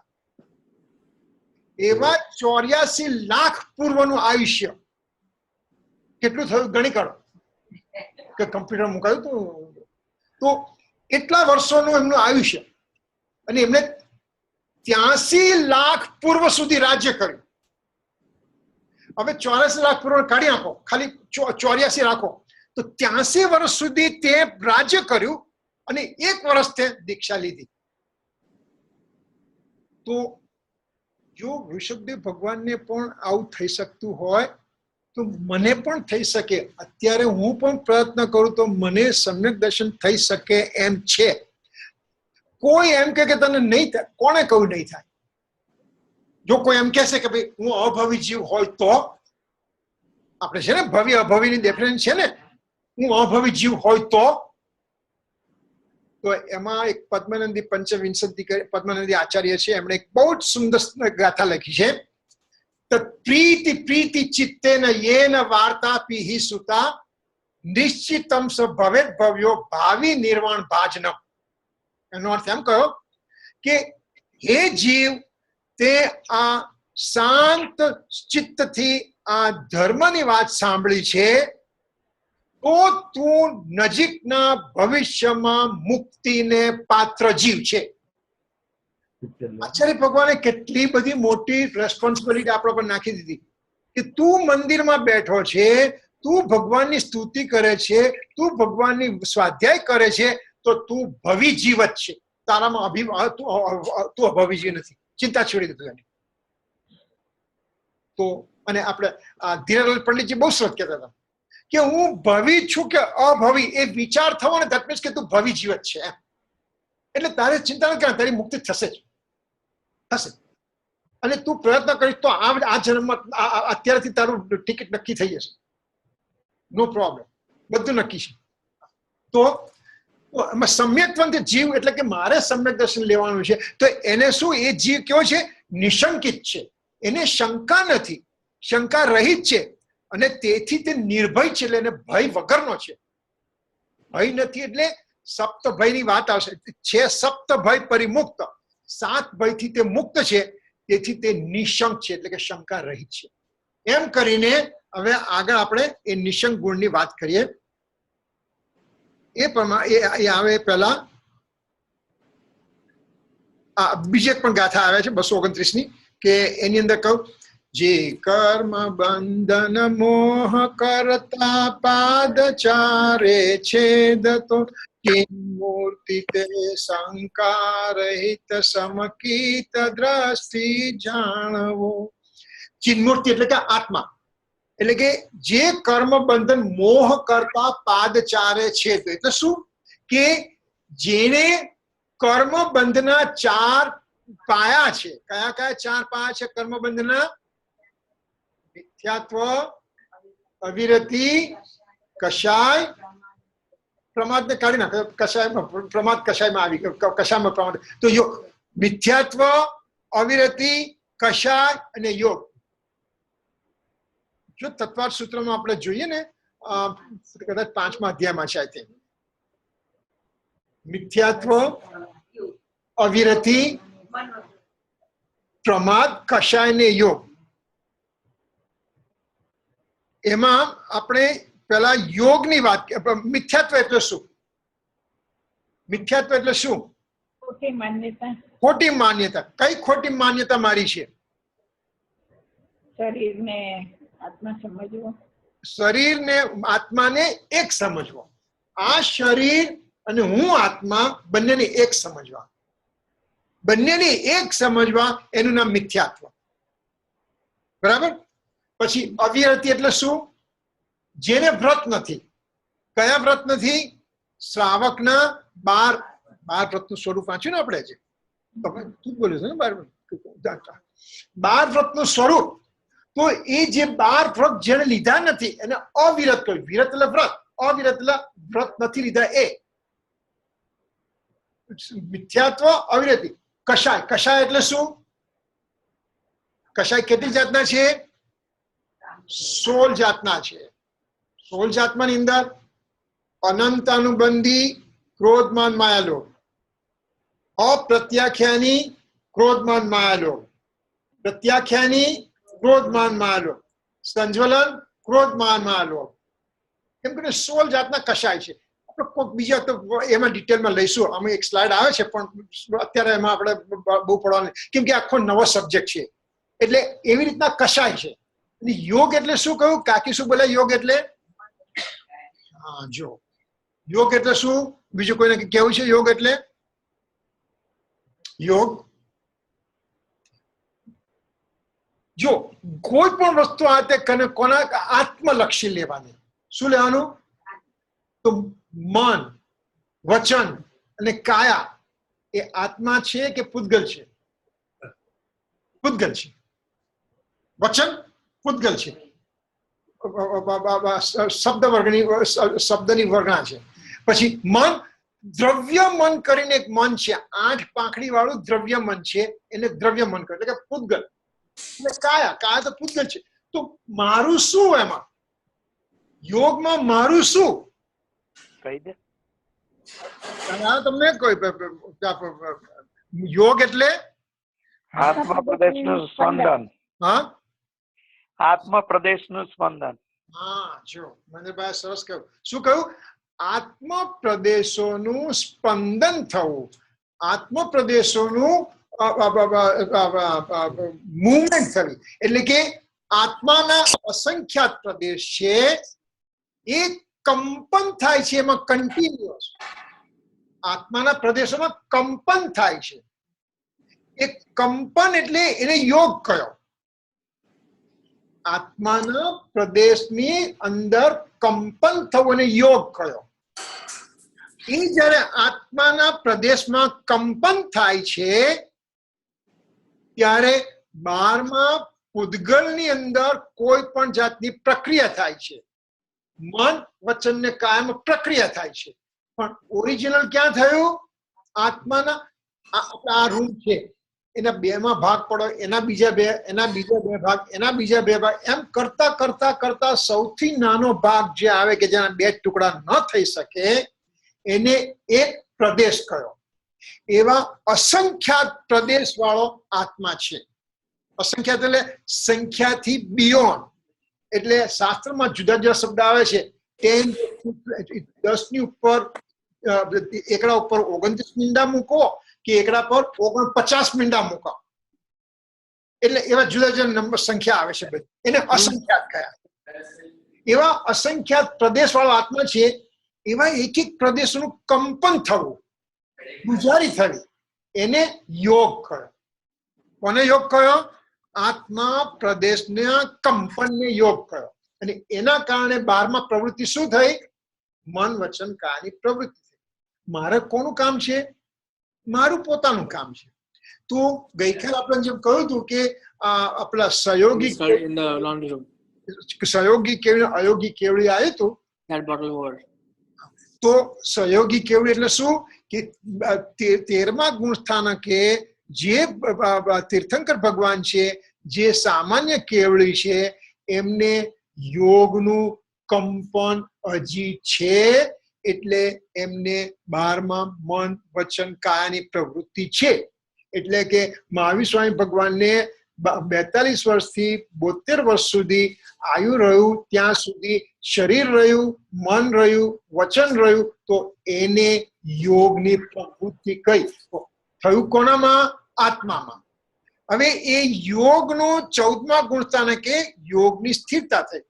એવા 84 લાખ પૂર્વનું આયુષ્ય કેટલું થયું ગણી કાઢો. કે કમ્પ્યુટર મુકાયું તો એટલા વર્ષોનું એમનું આયુષ્ય. અને એમને 83 લાખ પૂર્વ સુધી રાજ્ય કર્યું. હવે 84 લાખ પૂર્વ કાઢી નાખો, ખાલી 84 રાખો તો 83 વર્ષ સુધી તે રાજ્ય કર્યું અને 1 વર્ષ તે દીક્ષા લીધી. તો જો ઋષભદેવ ભગવાનને પણ આવું થઈ શકતું હોય તો મને પણ થઈ શકે. અત્યારે હું પણ પ્રયત્ન કરું તો મને સમ્યક દર્શન થઈ શકે એમ છે. કોઈ એમ કે તને નહીં થાય, કોણે કહ્યું નહીં થાય? જો કોઈ એમ કહેશે કે ભાઈ હું અભવી જીવ હોય તો, આપણે છે ને ભવ્ય અભવીની ડેફિનેશન છે ને, હું અભવી જીવ હોય તો એમાં એક પદ્માનંદી પંચવિંશતિ પદ્માનંદી આચાર્ય છે, એમણે એક બહુ જ સુંદર ગાથા લખી છે. પ્રીતિ ચિત્તેન યેન વાર્તાપી હિ સુતા નિશ્ચિતમ સ ભવેત ભવ્યો ભાવિ નિર્વાણ ભાજનમ. એનો અર્થ એમ કહ્યો કે હે જીવ, તે આ શાંત ચિત્તથી આ ધર્મની વાત સાંભળી છે તો તું નજીકના ભવિષ્યમાં મુક્તિને પાત્ર જીવ છે. આચાર્ય ભગવાને કેટલી બધી મોટી રેસ્પોન્સિબિલિટી આપણા પર નાખી દીધી કે તું મંદિરમાં બેઠો છે, તું ભગવાનની સ્તુતિ કરે છે, તું ભગવાનની સ્વાધ્યાય કરે છે તો તું ભવિ જીવ જ છે. તારામાં તું અભવિ જીવ નથી. ચિંતા છોડી દીધું એની. તો અને આપણે ધીરાલાલ પંડિતજી બહુ સરસ કહેતા હતા કે હું ભવિ છું કે અભવિ એ વિચાર થવો ને દેટ મીન્સ કે તું ભવિ જીવ જ છે એમ. એટલે તારે ચિંતા નથી કરવાની, તારી મુક્તિ થશે જ થશે. અને તું પ્રયત્ન કરીશ તો આ જન્મમાં અત્યારથી તારું ટિકિટ નક્કી થઈ જશે. નો પ્રોબ્લેમ, બધું નક્કી છે. તો એમાં સમ્યકવંત જીવ એટલે કે મારે સમ્યક દર્શન લેવાનું છે તો એને શું, એ જીવ કેવો છે? નિશંકિત છે. એને શંકા નથી, શંકા રહિત છે. અને તેથી તે નિર્ભય છે, એટલે એને ભય વગરનો છે. ભય નથી એટલે સપ્ત ભયની વાત આવશે. છે સપ્ત ભય પરિમુક્ત, 7 ભયથી તે મુક્ત છે. તેથી તે નિશંક છે, એટલે કે શંકા રહિત છે. એમ કરીને હવે આગળ આપણે એ નિશંક ગુણની વાત કરીએ. એ પ્રમાણે એ આવે પહેલા બીજી એક પણ ગાથા આવે છે 229ની કે એની અંદર કહું, જે કર્મ બંધન મોહ કરતા પાદચારે છેદતો મૂર્તિ તે શંકા રહિત સમકીત દ્રષ્ટિ જાણવો. ચિન્મૂર્તિ એટલે કે આત્મા, એટલે કે જે કર્મ બંધન મોહ કરતા પાદચારે છેદ. એટલે શું કે જેને કર્મ બંધના 4 પાયા છે. કયા કયા 4 પાયા છે કર્મ બંધના? મિથ્યાત્વ, અવિરતિ, કષાય, પ્રમાદને કાઢી નાખો. કષાયમાં પ્રમાદ, કષાયમાં આવી ગયો, કષાયમાં પ્રમાદ. તો યોગ, મિથ્યાત્વ, અવિરતિ, કષાય અને યોગ. જો તત્વાર્થ સૂત્રમાં આપણે જોઈએ ને, કદાચ 5મા અધ્યાયમાં છે આઈ થિંક, મિથ્યાત્વ, અવિરતિ, પ્રમાદ, કષાય ને યોગ. એમાં આપણે પેલા યોગની વાત. મિથ્યાત્વ એટલે શું? મિથ્યાત્વ એટલે શું? ખોટી માન્યતા. ખોટી માન્યતા. કઈ ખોટી માન્યતા મારી છે? શરીરને આત્મા સમજવો. શરીરને આત્માને એક સમજવો. આ શરીર અને હું આત્મા બંનેને એક સમજવા. બંનેને એક સમજવા એનું નામ મિથ્યાત્વ. બરાબર. પછી અવિરતિ એટલે શું? જેને વ્રત નથી. કયા વ્રત નથી? શ્રાવકના 12 વ્રતનું સ્વરૂપ વાંચ્યું ને આપણે. જે તું બોલ્યું છે ને 12 વ્રતનું સ્વરૂપ. તો એ જે 12 વ્રત જેને લીધા નથી એને અવિરત કહ્યું. વિરત એટલે વ્રત, અવિરત એટલે વ્રત નથી લીધા એ. મિથ્યાત્વ, અવિરતિ. કષાય. કષાય એટલે શું? કષાય કેટલી જાતના છે? 16 જાતના છે. 16 જાતમાની અંદર અનંત અનુબંધી ક્રોધમાન માયાલોભ, અપ્રત્યાખ્યાની ક્રોધમાન માયાલોભ, પ્રત્યાખ્યાની ક્રોધમાન માયાલોભ, સંજ્વલન ક્રોધમાન માયાલોભ. એમ કરીને 16 જાતના કષાય છે. આપણે કોઈક બીજા તો એમાં ડિટેલમાં લઈશું. અમે એક સ્લાઇડ આવે છે પણ અત્યારે એમાં આપણે બહુ પડવાનું, કેમ કે આખો નવો સબ્જેક્ટ છે. એટલે એવી રીતના કષાય છે. યોગ એટલે શું કહ્યું? કાકી શું બોલે? યોગ એટલે જો યોગ એટલે શું? બીજું કોઈને કેવું છે? યોગ એટલે યોગ જો કોઈ પણ વસ્તુ આ તે કોના આત્મલક્ષી લેવાની. શું લેવાનું? તો મન, વચન અને કાયા એ આત્મા છે કે પૂતગલ છે? પૂતગલ છે. વચન પૂતગલ છે. શબ્દની વર્ગણા છે. પછી મન, દ્રવ્ય મન કરીને એક મન છે, 8 પાંખડી વાળું દ્રવ્ય મન છે, એને દ્રવ્ય મન કહે એટલે કે પૂતગલ. એટલે કાયા, કાયા તો પૂતગલ છે. તો મારું શું એમાં? યોગમાં મારું શું? કહી દે. તમને કોઈ યોગ એટલે આત્મપ્રદેશનું સ્પંદન. હા, આત્મપ્રદેશનું સ્પંદન. હા. જો મહેન્દ્રભાઈ સરસ કહ્યું. શું કહ્યું? આત્મપ્રદેશોનું સ્પંદન થવું, આત્મપ્રદેશોનું મૂવમેન્ટ થવી. એટલે કે આત્માના અસંખ્યાત પ્રદેશ છે, એ કંપન થાય છે એમાં કન્ટિન્યુઅસ. આત્માના પ્રદેશોમાં કંપન થાય છે. એ કંપન એટલે એને યોગ કયો. આત્માના પ્રદેશની અંદર કંપન થવું એને યોગ કયો. એ જ્યારે આત્માના પ્રદેશમાં કંપન થાય છે ત્યારે 12મા પૂતગલની અંદર કોઈ પણ જાતની પ્રક્રિયા થાય છે. મન, વચન ને કાયામાં પ્રક્રિયા થાય છે. પણ ઓરિજિનલ ક્યાં થયું? આત્માના આ રૂમ છે એના 2માં ભાગ પડો, એના બીજા 2, એના બીજા 2 ભાગ, એના બીજા 2 ભાગ, એમ કરતા કરતા કરતા સૌથી નાનો ભાગ જે આવે કે જેના 2 ટુકડા ન થઈ શકે એને એક પ્રદેશ કયો. એવા અસંખ્યાત પ્રદેશ વાળો આત્મા છે. અસંખ્યાત એટલે સંખ્યાથી બિયોન્ડ. એટલે શાસ્ત્રમાં જુદા જુદા શબ્દ આવે છે. 10 ની ઉપર એકડા ઉપર 29 મીંડા મૂકો કે એકડા પર 49 મીંડા મૂકો. એટલે એવા જુદા જુદા નંબર સંખ્યા આવે છે. એને અસંખ્યાત કયા. એવા અસંખ્યાત પ્રદેશ વાળો આત્મા છે. એવા એક એક પ્રદેશનું કંપન થવું, ગુજારી થવી, એને યોગ કયો. કોને યોગ કયો? આત્મા પ્રદેશના કંપનને યોગ કયો. અને એના કારણે 12મા પ્રવૃત્તિ શું થઈ? મન, વચન, કાયાની પ્રવૃત્તિ થઈ. મારે કોનું કામ છે? મારું પોતાનું કામ છે. તો ગઈકાલે આપણે જેમ કહ્યું હતું કે આપણા સહયોગી કેવડી, અયોગી કેવડી આવ્યું હતું. તો સહયોગી કેવડી એટલે શું? કે 13મા ગુણ સ્થાનકે જે તીર્થંકર ભગવાન છે, જે સામાન્ય કેવડી છે, એમને યોગનું કંપન હજી છે. એટલે એમને 12માં મન વચન કાયાની પ્રવૃત્તિ છે. એટલે કે મહાવીર સ્વામી ભગવાનને 42 વર્ષથી 72 વર્ષ સુધી આયુ રહ્યું, ત્યાં સુધી શરીર રહ્યું, મન રહ્યું, વચન રહ્યું, તો એને યોગની પ્રવૃત્તિ કઈ થયું? કોનામાં? આત્મામાં. હવે એ યોગનું 14મા ગુણસ્થાનકે યોગની સ્થિરતા થઈ,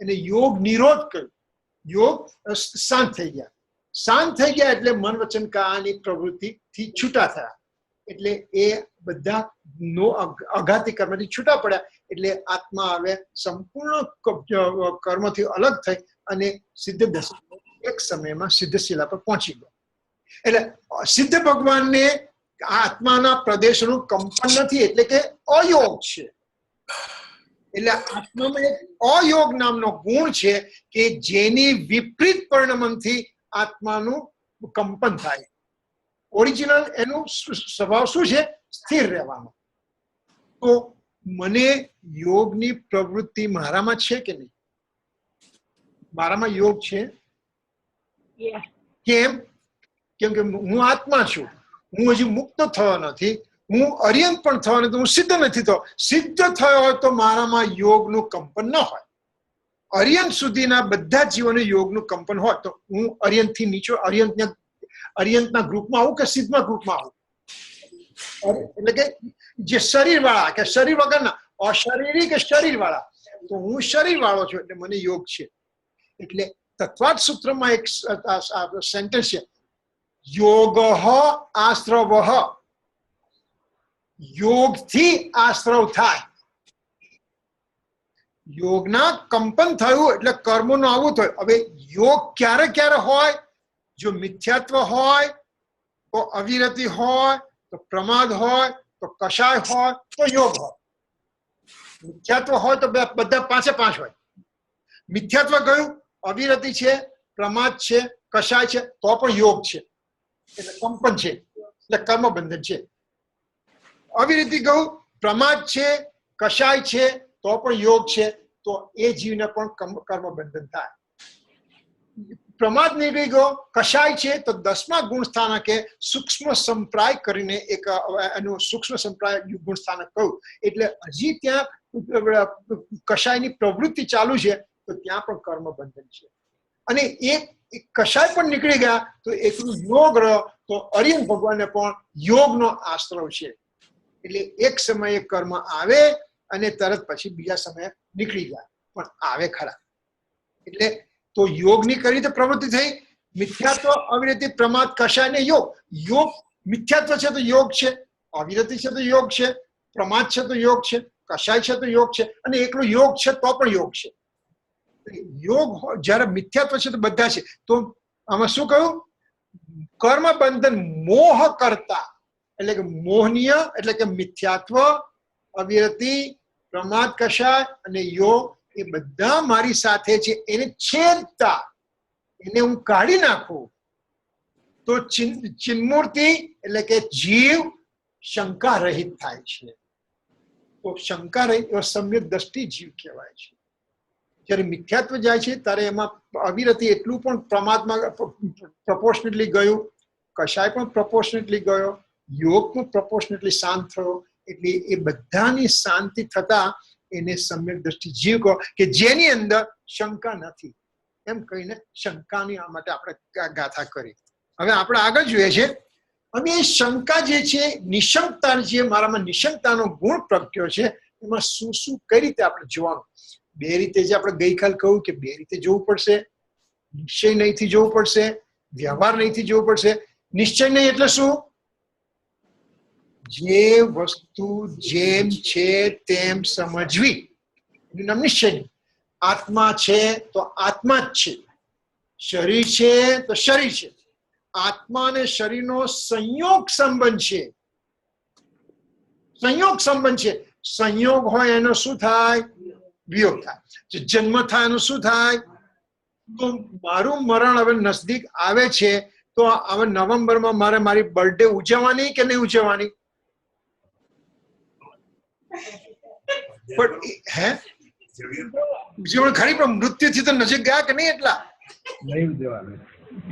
એને યોગ નિરોધ કર્યો. યોગ શાંત થઈ ગયા. શાંત થઈ ગયા એટલે મન વચન કાયાની પ્રવૃત્તિથી છૂટા થયા. એટલે એ બધા અઘાતી કર્મથી છૂટા પડ્યા. એટલે આત્મા હવે સંપૂર્ણ કર્મથી અલગ થઈ અને સિદ્ધ દશા એક સમયમાં સિદ્ધ શિલા પર પહોંચી ગયો. એટલે સિદ્ધ ભગવાનને આત્માના પ્રદેશનું કંપન નથી, એટલે કે અયોગ છે. એટલે આત્મામાં એક અયોગ નામનો ગુણ છે કે જેની વિપરીત પરિણમનથી આત્માનું કંપન થાય. ઓરિજિનલ એનું સ્વભાવ શું છે? સ્થિર રહેવાનો. તો મને યોગની પ્રવૃત્તિ મારામાં છે કે નહીં? મારામાં યોગ છે. કેમ? કેમ કે હું આત્મા છું. હું હજી મુક્ત થયો નથી, હું અર્યંત પણ થયો નથી, હું સિદ્ધ નથી થયો. સિદ્ધ થયો હોય તો મારામાં યોગનું કંપન ન હોય. અર્યંત સુધીના બધા જીવોને યોગનું કંપન હોય તો હું અર્યંતથી નીચે અર્યંતના ગ્રુપમાં આવું કે સિદ્ધમાં ગ્રુપમાં આવું? એટલે કે જે શરીર વાળા કે શરીર વગરના, અશરીરી કે શરીર વાળા, તો હું શરીર વાળો છું એટલે મને યોગ છે. એટલે તત્વાર્થ સૂત્રમાં એક સેન્ટેન્સ છે, યોગ આશ્રવ. યોગથી આશ્રવ થાય. યોગના કંપન થયું એટલે કર્મોનું આવું થયું. હવે યોગ ક્યારે ક્યારે હોય? જો મિથ્યાત્વ હોય તો અવિરતિ હોય, તો પ્રમાદ હોય, તો કષાય હોય, તો યોગ હોય. મિથ્યાત્વ હોય તો બધા 5 હોય. મિથ્યાત્વ ગયું, અવિરતિ છે, પ્રમાદ છે, કષાય છે, તો પણ યોગ છે. એટલે કંપન છે, એટલે કર્મ બંધન છે. અવિરતિ ગયું, પ્રમાદ છે, કષાય છે, તો પણ યોગ છે, તો એ જીવને પણ કર્મ બંધન થાય. પ્રમાદ નીકળી ગયો, કષાય છે, તો 10મા ગુણ સ્થાનકે સૂક્ષ્મ સંપ્રાય કરીને એક એનું સૂક્ષ્મ સંપ્રાય ગુણ સ્થાનક કહ્યું. એટલે હજી ત્યાં કષાયની પ્રવૃત્તિ ચાલુ છે, તો ત્યાં પણ કર્મ બંધન છે. અને એક કષાય પણ નીકળી ગયા તો એકલું યોગ રહ્યો, તો અર્યંત ભગવાનને પણ યોગનો આશ્રવ છે. એટલે એક સમયે કર્મ આવે અને તરત પછી બીજા સમયે નીકળી જાય, પણ આવે ખરા. એટલે તો યોગની કરી તો પ્રવૃત્તિ થઈ. મિથ્યાત્વ, અવિરતિ, પ્રમાદ, કષાય ને યોગ. યોગ મિથ્યાત્વ છે તો યોગ છે, અવિરતિ છે તો યોગ છે, પ્રમાદ છે તો યોગ છે, કષાય છે તો યોગ છે, અને એકલું યોગ છે તો પણ યોગ છે. યોગ જયારે મિથ્યાત્વ છે તો બધા છે. તો આમાં શું કહ્યું? કર્મ બંધન મોહ કરતા, એટલે કે મોહનીય, એટલે કે મિથ્યાત્વ, અવિરતિ, પ્રમાદ, કષાય અને યોગ, એ બધા મારી સાથે છે. એને છેદતા, એને હું કાઢી નાખું તો ચિન્મૂર્તિ એટલે કે જીવ શંકા રહિત થાય છે. તો શંકા રહિત સમ્યક દ્રષ્ટિ જીવ કહેવાય છે. જ્યારે મિથ્યાત્વ જાય છે ત્યારે એમાં અવિરતિ એટલું પણ પ્રમાદમાં પ્રપોર્શનેટલી ગયું, કષાય પણ પ્રપોર્શનેટલી ગયો, યોગ પણ પ્રપોર્શનેટલી શાંત થયો. એટલે એ બધાની શાંતિ થતા એને સમ્યક દ્રષ્ટિ જીવ કહો, કે જેની અંદર શંકા નથી. એમ કહીને શંકાની આ માટે આપણે ગાથા કરી. હવે આપણે આગળ જોઈએ છે. હવે એ શંકા જે છે, નિશંકતા જે મારામાં નિશંકતાનો ગુણ પ્રગટ્યો છે, એમાં શું શું કઈ રીતે આપણે જોવાનું? 2 રીતે જે આપણે ગઈકાલ કહ્યું કે 2 રીતે જોવું પડશે. નિશ્ચય નહીંથી જોવું પડશે, વ્યવહાર નહીંથી જોવું પડશે. નિશ્ચય નહીં એટલે શું? જે વસ્તુ જેમ છે તેમ સમજવી, એનું નામ નિશ્ચય નહીં. આત્મા છે તો આત્મા જ છે, શરીર છે તો શરીર છે. આત્મા અને શરીરનો સંયોગ સંબંધ છે. સંયોગ સંબંધ છે. સંયોગ હોય એનો શું થાય? વિયોગ થાય. જન્મ થાય એનું શું થાય? તો મારું મરણ હવે નજદીક આવે છે, તો હવે નવેમ્બરમાં મારે મારી બર્થડે ઉજવવાની કે નહીં ઉજવવાની? પણ હે જીવન ખરી, પણ મૃત્યુથી તો નજીક ગયા કે નહીં? એટલા નહીં ઉજવવાનું.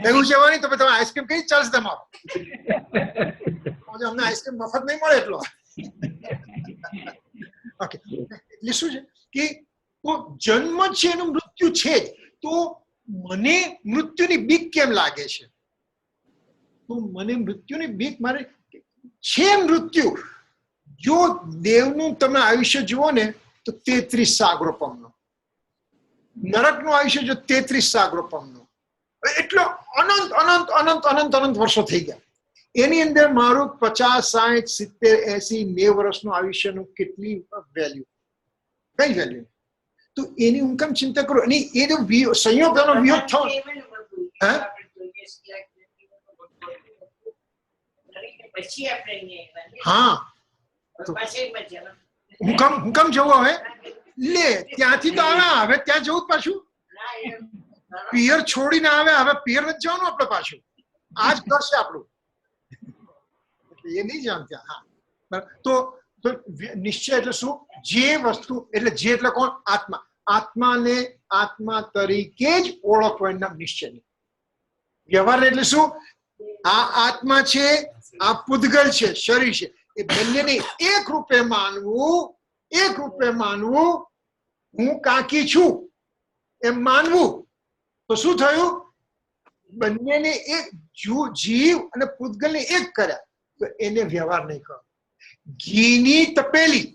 એવું છે નહીં તો તમે આઈસ્ક્રીમ કઈ ચાલશે તમારો? અમને આઈસ્ક્રીમ મફત નહીં મળે એટલો. ઓકે, એટલે શું છે કે તો જન્મ છે એનું મૃત્યુ છે જ. તો મને મૃત્યુની બીક કેમ લાગે છે? તો મને મૃત્યુની બીક મારે છે. મૃત્યુ જો દેવનું તમે આયુષ્ય જુઓ ને તો 33 સાગરોપમનો, નરકનું આયુષ્ય જો 33 સાગરોપમનો, એટલો અનંત અનંત અનંત અનંત અનંત વર્ષો થઈ ગયા. એની અંદર મારું 50, 60, 70, 80, 90 વર્ષનું આયુષ્યનું કેટલી વેલ્યુ? કઈ વેલ્યુ? તો એની હું કેમ ચિંતા કરું? અને એ જો સંયોગનો વિયોગ થયો હા, હું કેમ જવું હવે? લે ત્યાંથી તો આવે, હવે ત્યાં જવું પાછું પિયર છોડીને આવે, હવે પિયર નથી જવાનું આપણે પાછું. આજ કરશે આપણું, એ નહીં જાણ ત્યાં. હા, તો નિશ્ચય એટલે શું? જે વસ્તુ એટલે જે એટલે કોણ? આત્મા. આત્માને આત્મા તરીકે જ ઓળખવો એનું નામ નિશ્ચય. વ્યવહાર એટલે શું? આ આત્મા છે, આ પૂતગલ છે, શરીર છે, એ બંનેને એક રૂપે માનવું, એક રૂપે માનવું. હું કાકી છું એમ માનવું તો શું થયું? બંનેને એક જીવ અને પૂતગલને એક કર્યા, તો એને વ્યવહાર નહીં કરો. ઘીની તપેલી,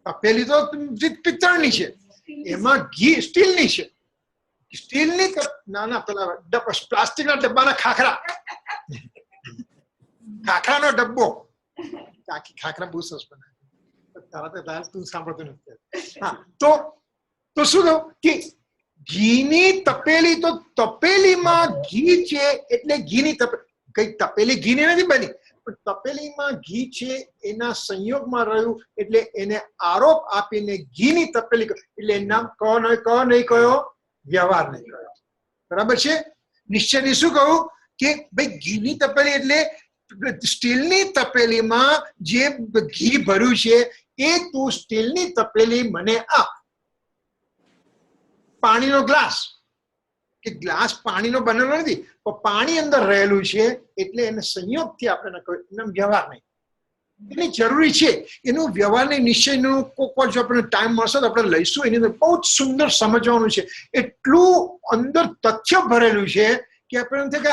તપેલી તો પિત્તળની છે, એમાં ઘી સ્ટીલની છે. સ્ટીલની નાના પેલા પ્લાસ્ટિકના ડબ્બાના ખાખરા, ખાખરાનો ડબ્બો, આખી ખાખરા બહુ સરસ બનાવે. તું સાંભળતું નથી. હા, તો શું થયું કે ઘીની તપેલી, તો તપેલીમાં ઘી છે એટલે ઘીની તપેલી. કઈ તપેલી ઘીની નથી બની, પણ તપેલીમાં ઘી છે એના સંયોગમાં રહ્યું એટલે એને આરોપ આપીને ઘીની તપેલી, એટલે નામ કહો નહીં કયો? વ્યવહાર નહીં કયો. બરાબર છે? નિશ્ચયની શું કહું કે ભાઈ ઘીની તપેલી એટલે સ્ટીલની તપેલીમાં જે ઘી ભર્યું છે એ તું સ્ટીલની તપેલી મને આપ. પાણીનો ગ્લાસ, કે ગ્લાસ પાણીનો બનેલો નથી, પણ પાણી અંદર રહેલું છે એટલે એને સંયોગથી આપણે એનો વ્યવહાર નહીં. એની જરૂરી છે, એનું વ્યવહારની નિશ્ચયનું કોઈ જો આપણે ટાઈમ મળશે તો આપણે લઈશું. એની અંદર બહુ જ સુંદર સમજવાનું છે. એટલું અંદર તથ્ય ભરેલું છે કે આપણે એમ થાય કે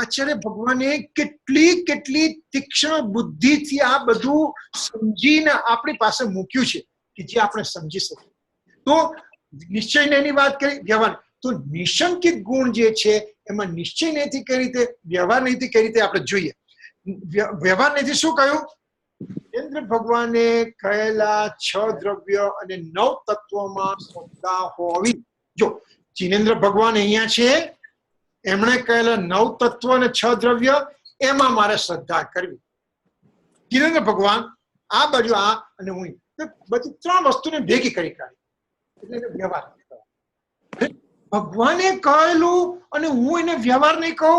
આચાર્ય ભગવાને કેટલી તીક્ષ્ણ બુદ્ધિથી આ બધું સમજીને આપણી પાસે મૂક્યું છે કે જે આપણે સમજી શકીએ. તો નિશ્ચય એની વાત કરી, વ્યવહાર. તો નિશંકિત ગુણ જે છે એમાં નિશ્ચય નીતિ કઈ રીતે, વ્યવહાર નીતિ કઈ રીતે આપણે જોઈએ. વ્યવહાર નીતિ શું કહ્યું? ઇન્દ્ર ભગવાને કહેલા 6 દ્રવ્ય અને 9 તત્વોમાં શ્રદ્ધા હોવી. જો જીનેન્દ્ર ભગવાન અહીંયા છે, એમણે કહેલા 9 તત્વ અને 6 દ્રવ્ય, એમાં મારે શ્રદ્ધા કરવી. જીનેન્દ્ર ભગવાન આ બાજુ આ અને હું, બધી 3 વસ્તુને ભેગી કરી કાઢી એટલે વ્યવહાર. ભગવાને કહેલું અને હું એને વ્યવહાર નહીં કહું,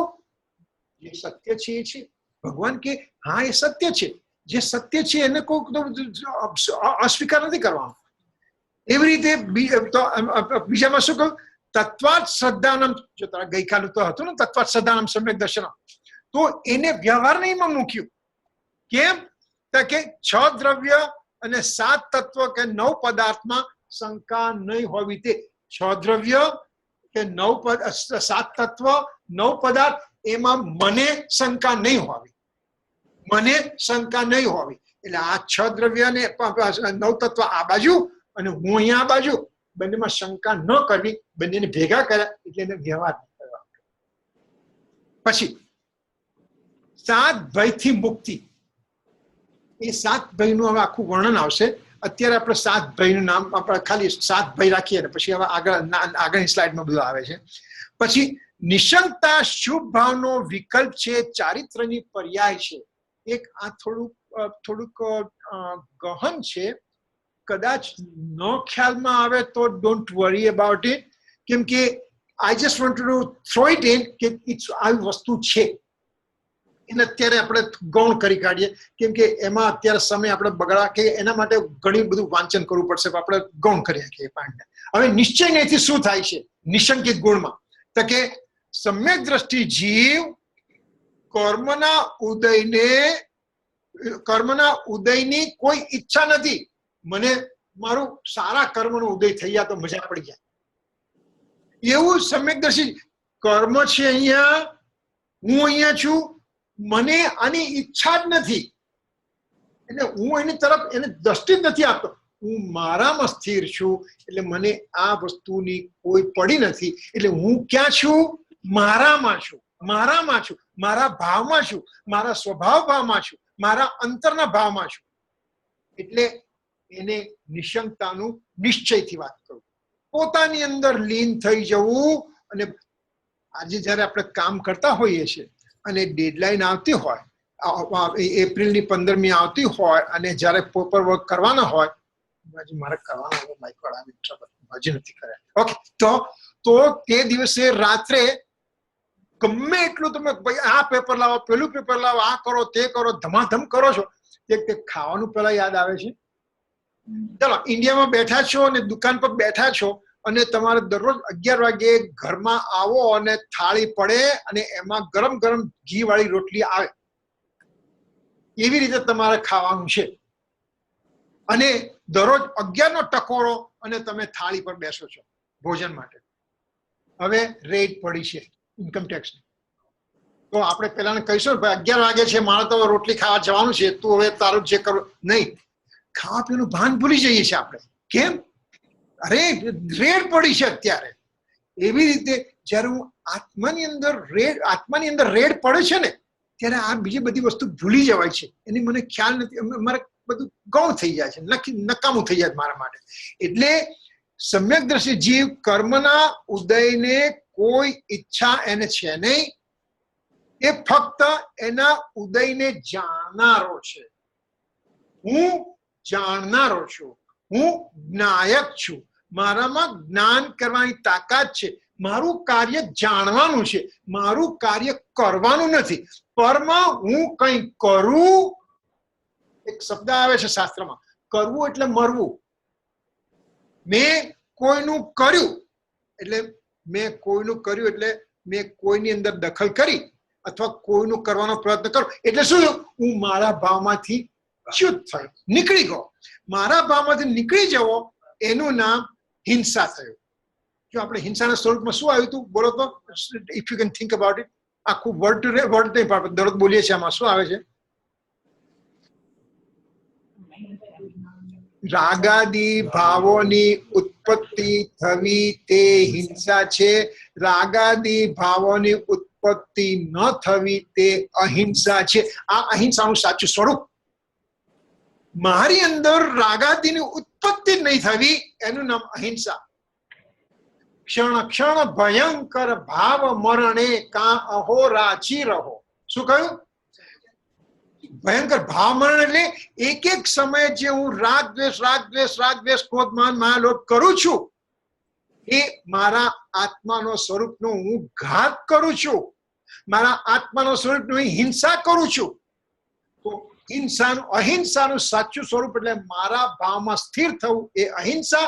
જે સત્ય છે એ છે. ભગવાન કે હા એ સત્ય છે, જે સત્ય છે એને કોઈ અસ્વીકાર નથી કરવાનો. એવી રીતે બીજામાં શું કહ્યું? તત્વાત શ્રદ્ધાનમ. જો તારા ગઈકાલે તો હતું ને તત્વાત શ્રદ્ધાનમ સમ્યક દર્શન, તો એને વ્યવહાર નહીંમાં મૂક્યું. કેમ? કે 6 દ્રવ્ય અને 7 તત્વ કે 9 પદાર્થમાં શંકા નહીં હોવી. તે 6 દ્રવ્ય કે 7 તત્વ 9 પદાર્થ, એમાં મને શંકા નહીં હોવી, મને શંકા નહીં હોવી. એટલે આ 6 દ્રવ્ય ને 9 તત્વ આ બાજુ અને હું અહીંયા આ બાજુ, બંનેમાં શંકા ન કરવી, બંનેને ભેગા કર્યા એટલે એને વ્યવહાર કરવા. પછી 7 ભયથી મુક્તિ. એ 7 ભયનું હવે આખું વર્ણન આવશે. અત્યારે આપણે 7 ભયનું નામ આપણે ખાલી 7 ભય રાખીએ ને પછી હવે આગળની સ્લાઇડમાં બધું આવે છે. પછી નિશંકતા શુભ ભાવનો વિકલ્પ છે, ચારિત્રની પર્યાય છે. એક આ થોડુંક ગહન છે, કદાચ ન ખ્યાલમાં આવે તો ડોન્ટ વરી અબાઉટ ઇટ, કેમ કે I just want to throw it in કે આવી વસ્તુ છે. એને અત્યારે આપણે ગૌણ કરી કાઢીએ, કેમ કે એમાં અત્યારે સમય આપણે બગડા કે એના માટે ઘણી બધું વાંચન કરવું પડશે, આપણે ગૌણ કરી શકીએ. હવે નિશ્ચય નથી શું થાય છે નિશંકિત ગુણમાં? તો કે સમ્યક દ્રષ્ટિ જીવ કર્મના ઉદયની કોઈ ઈચ્છા નથી. મને મારું સારા કર્મનો ઉદય થઈ જાય તો મજા પડી જાય એવું સમ્યક દ્રષ્ટિ. કર્મ છે અહીંયા, હું અહીંયા છું, મને આની ઈચ્છા જ નથી, એટલે હું એની તરફ એને દ્રષ્ટિ જ નથી આપતો. હું મારામાં સ્થિર છું, એટલે મને આ વસ્તુની કોઈ પડી નથી. એટલે હું ક્યાં છું? મારામાં છું, મારામાં છું, મારા ભાવમાં છું, મારા સ્વભાવ ભાવમાં છું, મારા અંતરના ભાવમાં છું. એટલે એને નિશંકતાનું નિશ્ચયથી વાત કરું, પોતાની અંદર લીન થઈ જવું. અને આજે જયારે આપણે કામ કરતા હોઈએ છીએ અને ડેડલાઈન આવતી હોય, એપ્રિલની 15મી આવતી હોય, અને જયારે પેપર વર્ક કરવાના હોય, મારે કરવાના હજી નથી કર્યા, ઓકે, તો તે દિવસે રાત્રે ગમે એટલું તમે આ પેપર લાવો, પેલું પેપર લાવો, આ કરો, તે કરો, ધમાધમ કરો છો, તે ખાવાનું પેલા યાદ આવે છે. ચાલો, ઇન્ડિયામાં બેઠા છો અને દુકાન પર બેઠા છો, અને તમારે દરરોજ 11 વાગે ઘરમાં આવો અને થાળી પડે અને એમાં ગરમ ગરમ ઘી વાળી રોટલી આવે, એવી રીતે તમારે ખાવાનું છે. અને દરરોજ 11નો ટકોરો અને તમે થાળી પર બેસો છો ભોજન માટે. હવે રેડ પડી છે ઇન્કમટેક્સ, તો આપણે પેલાને કહીશું, ભાઈ 11 વાગે છે, મારે તો રોટલી ખાવા જવાનું છે, તું હવે તારું જે કરું. નહીં, ખાવા પીવાનું ભાન ભૂલી જઈએ છીએ આપણે. કેમ? અરે રેડ પડી છે અત્યારે. એવી રીતે જયારે હું આત્માની અંદર રેડ પડે છે ને, ત્યારે આ બીજી બધી વસ્તુ ભૂલી જવાય છે. એની મને ખ્યાલ નથી, મારે બધું ગૌણ થઈ જાય છે, નકામું થઈ જાય મારા માટે. એટલે સમ્યક દ્રષ્ટિ જીવ કર્મના ઉદયને કોઈ ઈચ્છા એને છે નહીં, એ ફક્ત એના ઉદયને જાણનારો છે. હું જાણનારો છું, હું જ્ઞાયક છું, મારામાં જ્ઞાન કરવાની તાકાત છે, મારું કાર્ય જાણવાનું છે, મારું કાર્ય કરવાનું નથી. પરમાં હું કંઈ કરું, એક શબ્દ આવે છે શાસ્ત્રમાં, કરવું એટલે મરવું. મેં કોઈનું કર્યું એટલે મેં કોઈની અંદર દખલ કરી અથવા કોઈનું કરવાનો પ્રયત્ન કરું, એટલે શું? હું મારા ભાવમાંથી ચ્યુત થયો, નીકળી ગયો. મારા ભાવમાંથી નીકળી જવો એનું નામ હિંસા થયું. જો આપણે હિંસાના સ્વરૂપમાં શું આવ્યું હતું બોલો તો, if you can think about it. આખું વર્ડ નહીં, દરરોજ બોલીએ છીએ, આમાં શું આવે છે? રાગાદી ભાવોની ઉત્પત્તિ થવી તે હિંસા છે. રાગાદી ભાવોની ઉત્પત્તિ ન થવી તે અહિંસા છે. આ અહિંસાનું સાચું સ્વરૂપ. મારી અંદર રાગાદીની ઉત્પત્તિ નહીં થવી એનું નામ અહિંસા. ક્ષણ ક્ષણ ભયંકર ભાવ મરણે કા અહોરાચી રહો. શું કહ્યું? ભયંકર ભાવ મરણ એટલે એક એક સમયે જે હું રાગ દ્વેષ ક્રોધ માન માયાલોભ કરું છું, એ મારા આત્માનો સ્વરૂપનો હું ઘાત કરું છું, મારા આત્માનો સ્વરૂપનો હિંસા કરું છું. તો અહિંસાનું સાચું સ્વરૂપ એટલે મારા ભાવમાં સ્થિર થવું એ અહિંસા.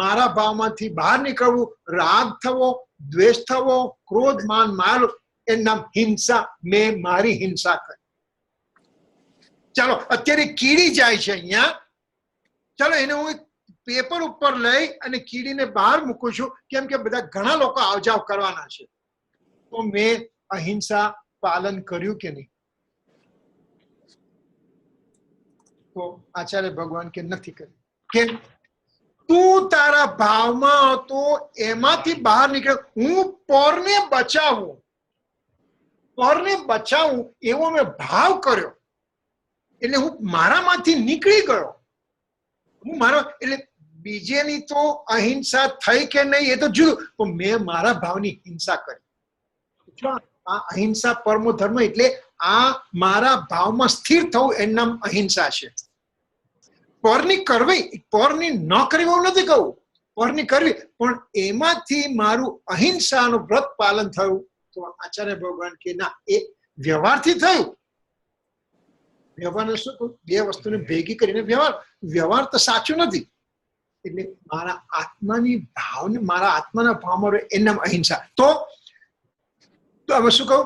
મારા ભાવમાંથી બહાર નીકળવું, રાગ થવો, દ્વેષ થવો, ક્રોધ માન માયાલોભ, એનું નામ હિંસા. મેં મારી હિંસા કરી. ચાલો, અત્યારે કીડી જાય છે અહીંયા, ચાલો એને હું પેપર ઉપર લઈ અને કીડીને બહાર મૂકું છું, કેમ કે બધા ઘણા લોકો આવજાવ કરવાના છે. તો મેં અહિંસા પાલન કર્યું કે નહીં? તો આચાર્ય ભગવાન કે નથી કર્યું. કેમ? તું તારા ભાવમાં હતો એમાંથી બહાર નીકળ. હું પરને બચાવું એવો મેં ભાવ કર્યો, એટલે હું મારામાંથી નીકળી ગયો. એટલે બીજેની તો અહિંસા થઈ કે નહીં એ તો જુદું, પણ મેં મારા ભાવની હિંસા કરી. આ અહિંસા પરમો ધર્મ, એટલે આ મારા ભાવમાં સ્થિર થવું એનું નામ અહિંસા છે. પરની ન કરવી એવું નથી કહું, પરની કરવી, પણ એમાંથી મારું અહિંસાનું વ્રત પાલન થયું. તો આચાર્ય ભગવાન કે ના, એ વ્યવહારથી થયું. વ્યવહાર શું? બે વસ્તુને ભેગી કરીને વ્યવહાર તો સાચું નથી. એટલે મારા આત્માના ભાવમાં એનું નામ અહિંસા. તો તો હવે શું કહું,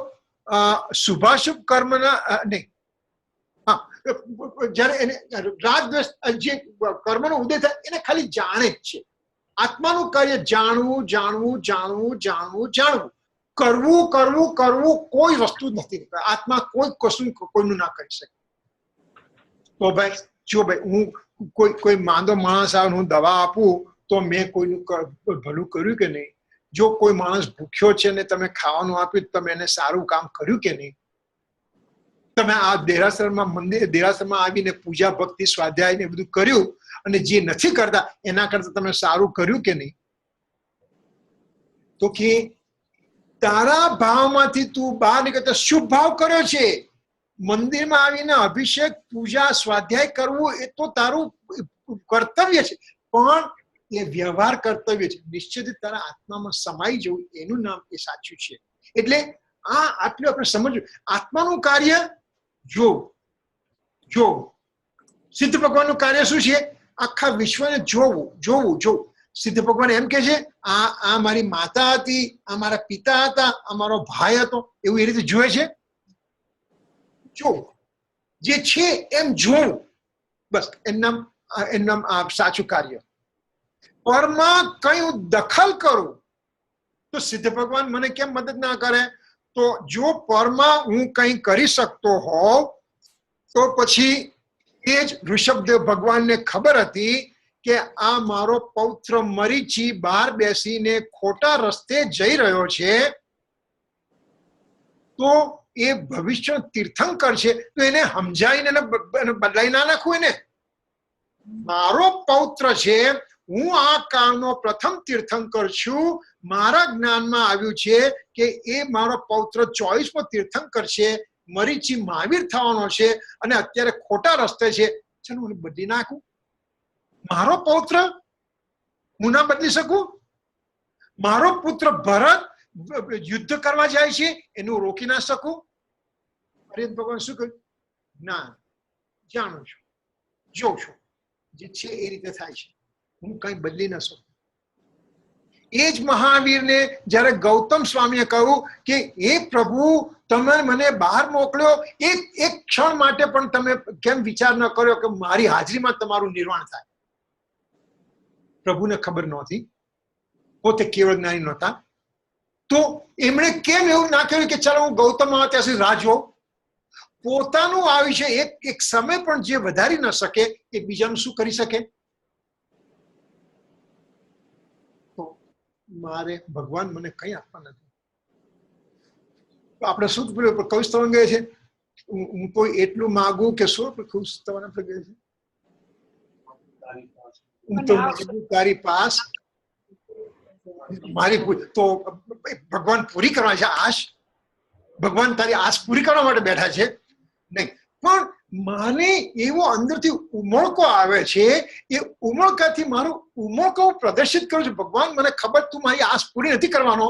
શુભાશુભ કર્મના નહીં, હા, જયારે એને રાગ દ્વેષ જે કર્મનો ઉદય થાય એને ખાલી જાણે જ છે. આત્માનું કાર્ય જાણવું જાણવું જાણવું જાણવું જાણવું, કરવું કરવું કરવું કોઈ વસ્તુ જ નથી. આત્મા કોઈ કશું કોઈનું ના કરી શકે. તો ભાઈ જો ભાઈ હું કોઈ માંદો માણસ આવે હું દવા આપું તો મેં કોઈનું ભલું કર્યું કે નહીં? જો કોઈ માણસ ભૂખ્યો છે ને તમે ખાવાનું આપ્યું તમે એને સારું કામ કર્યું કે નહીં? તમે આ દેરાસરમાં આવીને પૂજા ભક્તિ સ્વાધ્યાય ને બધું કર્યું અને જે નથી કરતા એના કરતા તમે સારું કર્યું કે નહીં? તો કે તારા ભાવમાંથી તું બહાર નીકળતા શુભ ભાવ કર્યો છે. મંદિરમાં આવીને અભિષેક પૂજા સ્વાધ્યાય કરવું એ તો તારું કર્તવ્ય છે, પણ એ વ્યવહાર કર્તવ્ય છે. નિશ્ચિત તારા આત્મામાં સમાઈ જવું એનું નામ એ સાચું છે. એટલે આટલું આપણે સમજવું. આત્માનું કાર્ય જોવું. સિદ્ધ ભગવાનનું કાર્ય શું છે? આખા વિશ્વને જોવું. સિદ્ધ ભગવાન એમ કે છે આ મારી માતા હતી, આ મારા પિતા હતા, આ મારો ભાઈ હતો, એવું એ રીતે જોયે છે. જોવું જે છે એમ જોવું, બસ એનું સાચું કાર્ય. પરમાં કઈ હું દખલ કરું તો સિદ્ધ ભગવાન મને કેમ મદદ ના કરે? તો જો પરમાં હું કઈ કરી શકતો હોઉં તો પછી એ જ ઋષભદેવ ભગવાનને ખબર હતી કે આ મારો પૌત્ર મરીચી બહાર બેસીને ખોટા રસ્તે જઈ રહ્યો છે, તો એ ભવિષ્ય તીર્થંકર છે, તો એને સમજાવીને બદલાઈ ના નાખવું. એને મારો પૌત્ર છે, હું આ કાળનો પ્રથમ તીર્થંકર છું. મારા જ્ઞાનમાં આવ્યું છે કે એ મારો પૌત્ર 24મો તીર્થંકર છે, મરીચી મહાવીર થવાનો છે અને અત્યારે ખોટા રસ્તે છે. ચાલો હું બદલી નાખું. મારો પૌત્ર હું ના બદલી શકું? મારો પુત્ર ભરત યુદ્ધ કરવા જાય છે, એનું રોકી ના શકું? હરિહર ભગવાન શું કહ્યું? ના, જાણું છું, જોઉં છું, જે છે એ રીતે થાય છે, હું કઈ બદલી ન શકું. એ જ મહાવીરને જયારે ગૌતમ સ્વામીએ કહ્યું કે એ પ્રભુ તમે મને બહાર મોકલ્યો, એક ક્ષણ માટે પણ તમે કેમ વિચાર ન કર્યો કે મારી હાજરીમાં તમારું નિર્વાણ થાય? પ્રભુને ખબર નહોતી, પોતે કેવળ જ્ઞાની નહોતા, તો એમણે કેમ એવું ના કર્યું કે ચાલો હું ગૌતમ આવે ત્યાં સુધી રાહ જોઉં? પોતાનું આયુષ્ય એક સમય પણ જે વધારી ન શકે એ બીજાનું શું કરી શકે? તો મારે ભગવાન મને કઈ આપવા નથી. આપણે શું ખુશ થવા ગયા છે? હું કોઈ એટલું માગું કે શું ખુશ થવાના આપણે ગયા છે? હું તો તારી પાસ મારી તો ભગવાન પૂરી કરવા છે આશ. ભગવાન તારી આશ પૂરી કરવા માટે બેઠા છે નહીં, પણ મને એવો અંદરથી ઉમળકો આવે છે, એ ઉમળકાથી મારું ઉમળકો પ્રદર્શિત કરું છું. ભગવાન મને ખબર તું મારી આશ પૂરી નથી કરવાનો,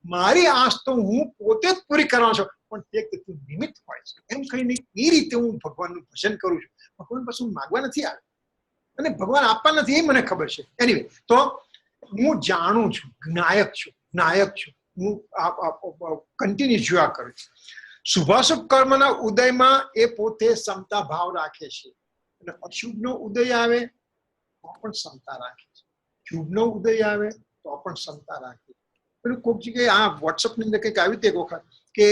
મારી આશ તો હું પોતે જ પૂરી કરવાનો છું, પણ તે તું નિમિત્ત હોય છે એમ કહીને એ રીતે હું ભગવાનનું ભજન કરું છું. ભગવાન પાસે હું માગવા નથી આવ્યો અને ભગવાન આપવા નથી, એ મને ખબર છે. એનીવે, તો હું જાણું છું, નાયક છું, હું કન્ટિન્યુ જોયા કરું છું. શુભાશુભ કર્મના ઉદયમાં એ પોતે સમતા ભાવ રાખે છે, અને અશુભનો ઉદય આવે તો પણ સમતા રાખે છે, શુભનો ઉદય આવે તો પણ સમતા રાખે છે. પેલું કોઈક જગ્યાએ આ વોટ્સઅપની અંદર કંઈક આવ્યું હતું એક વખત કે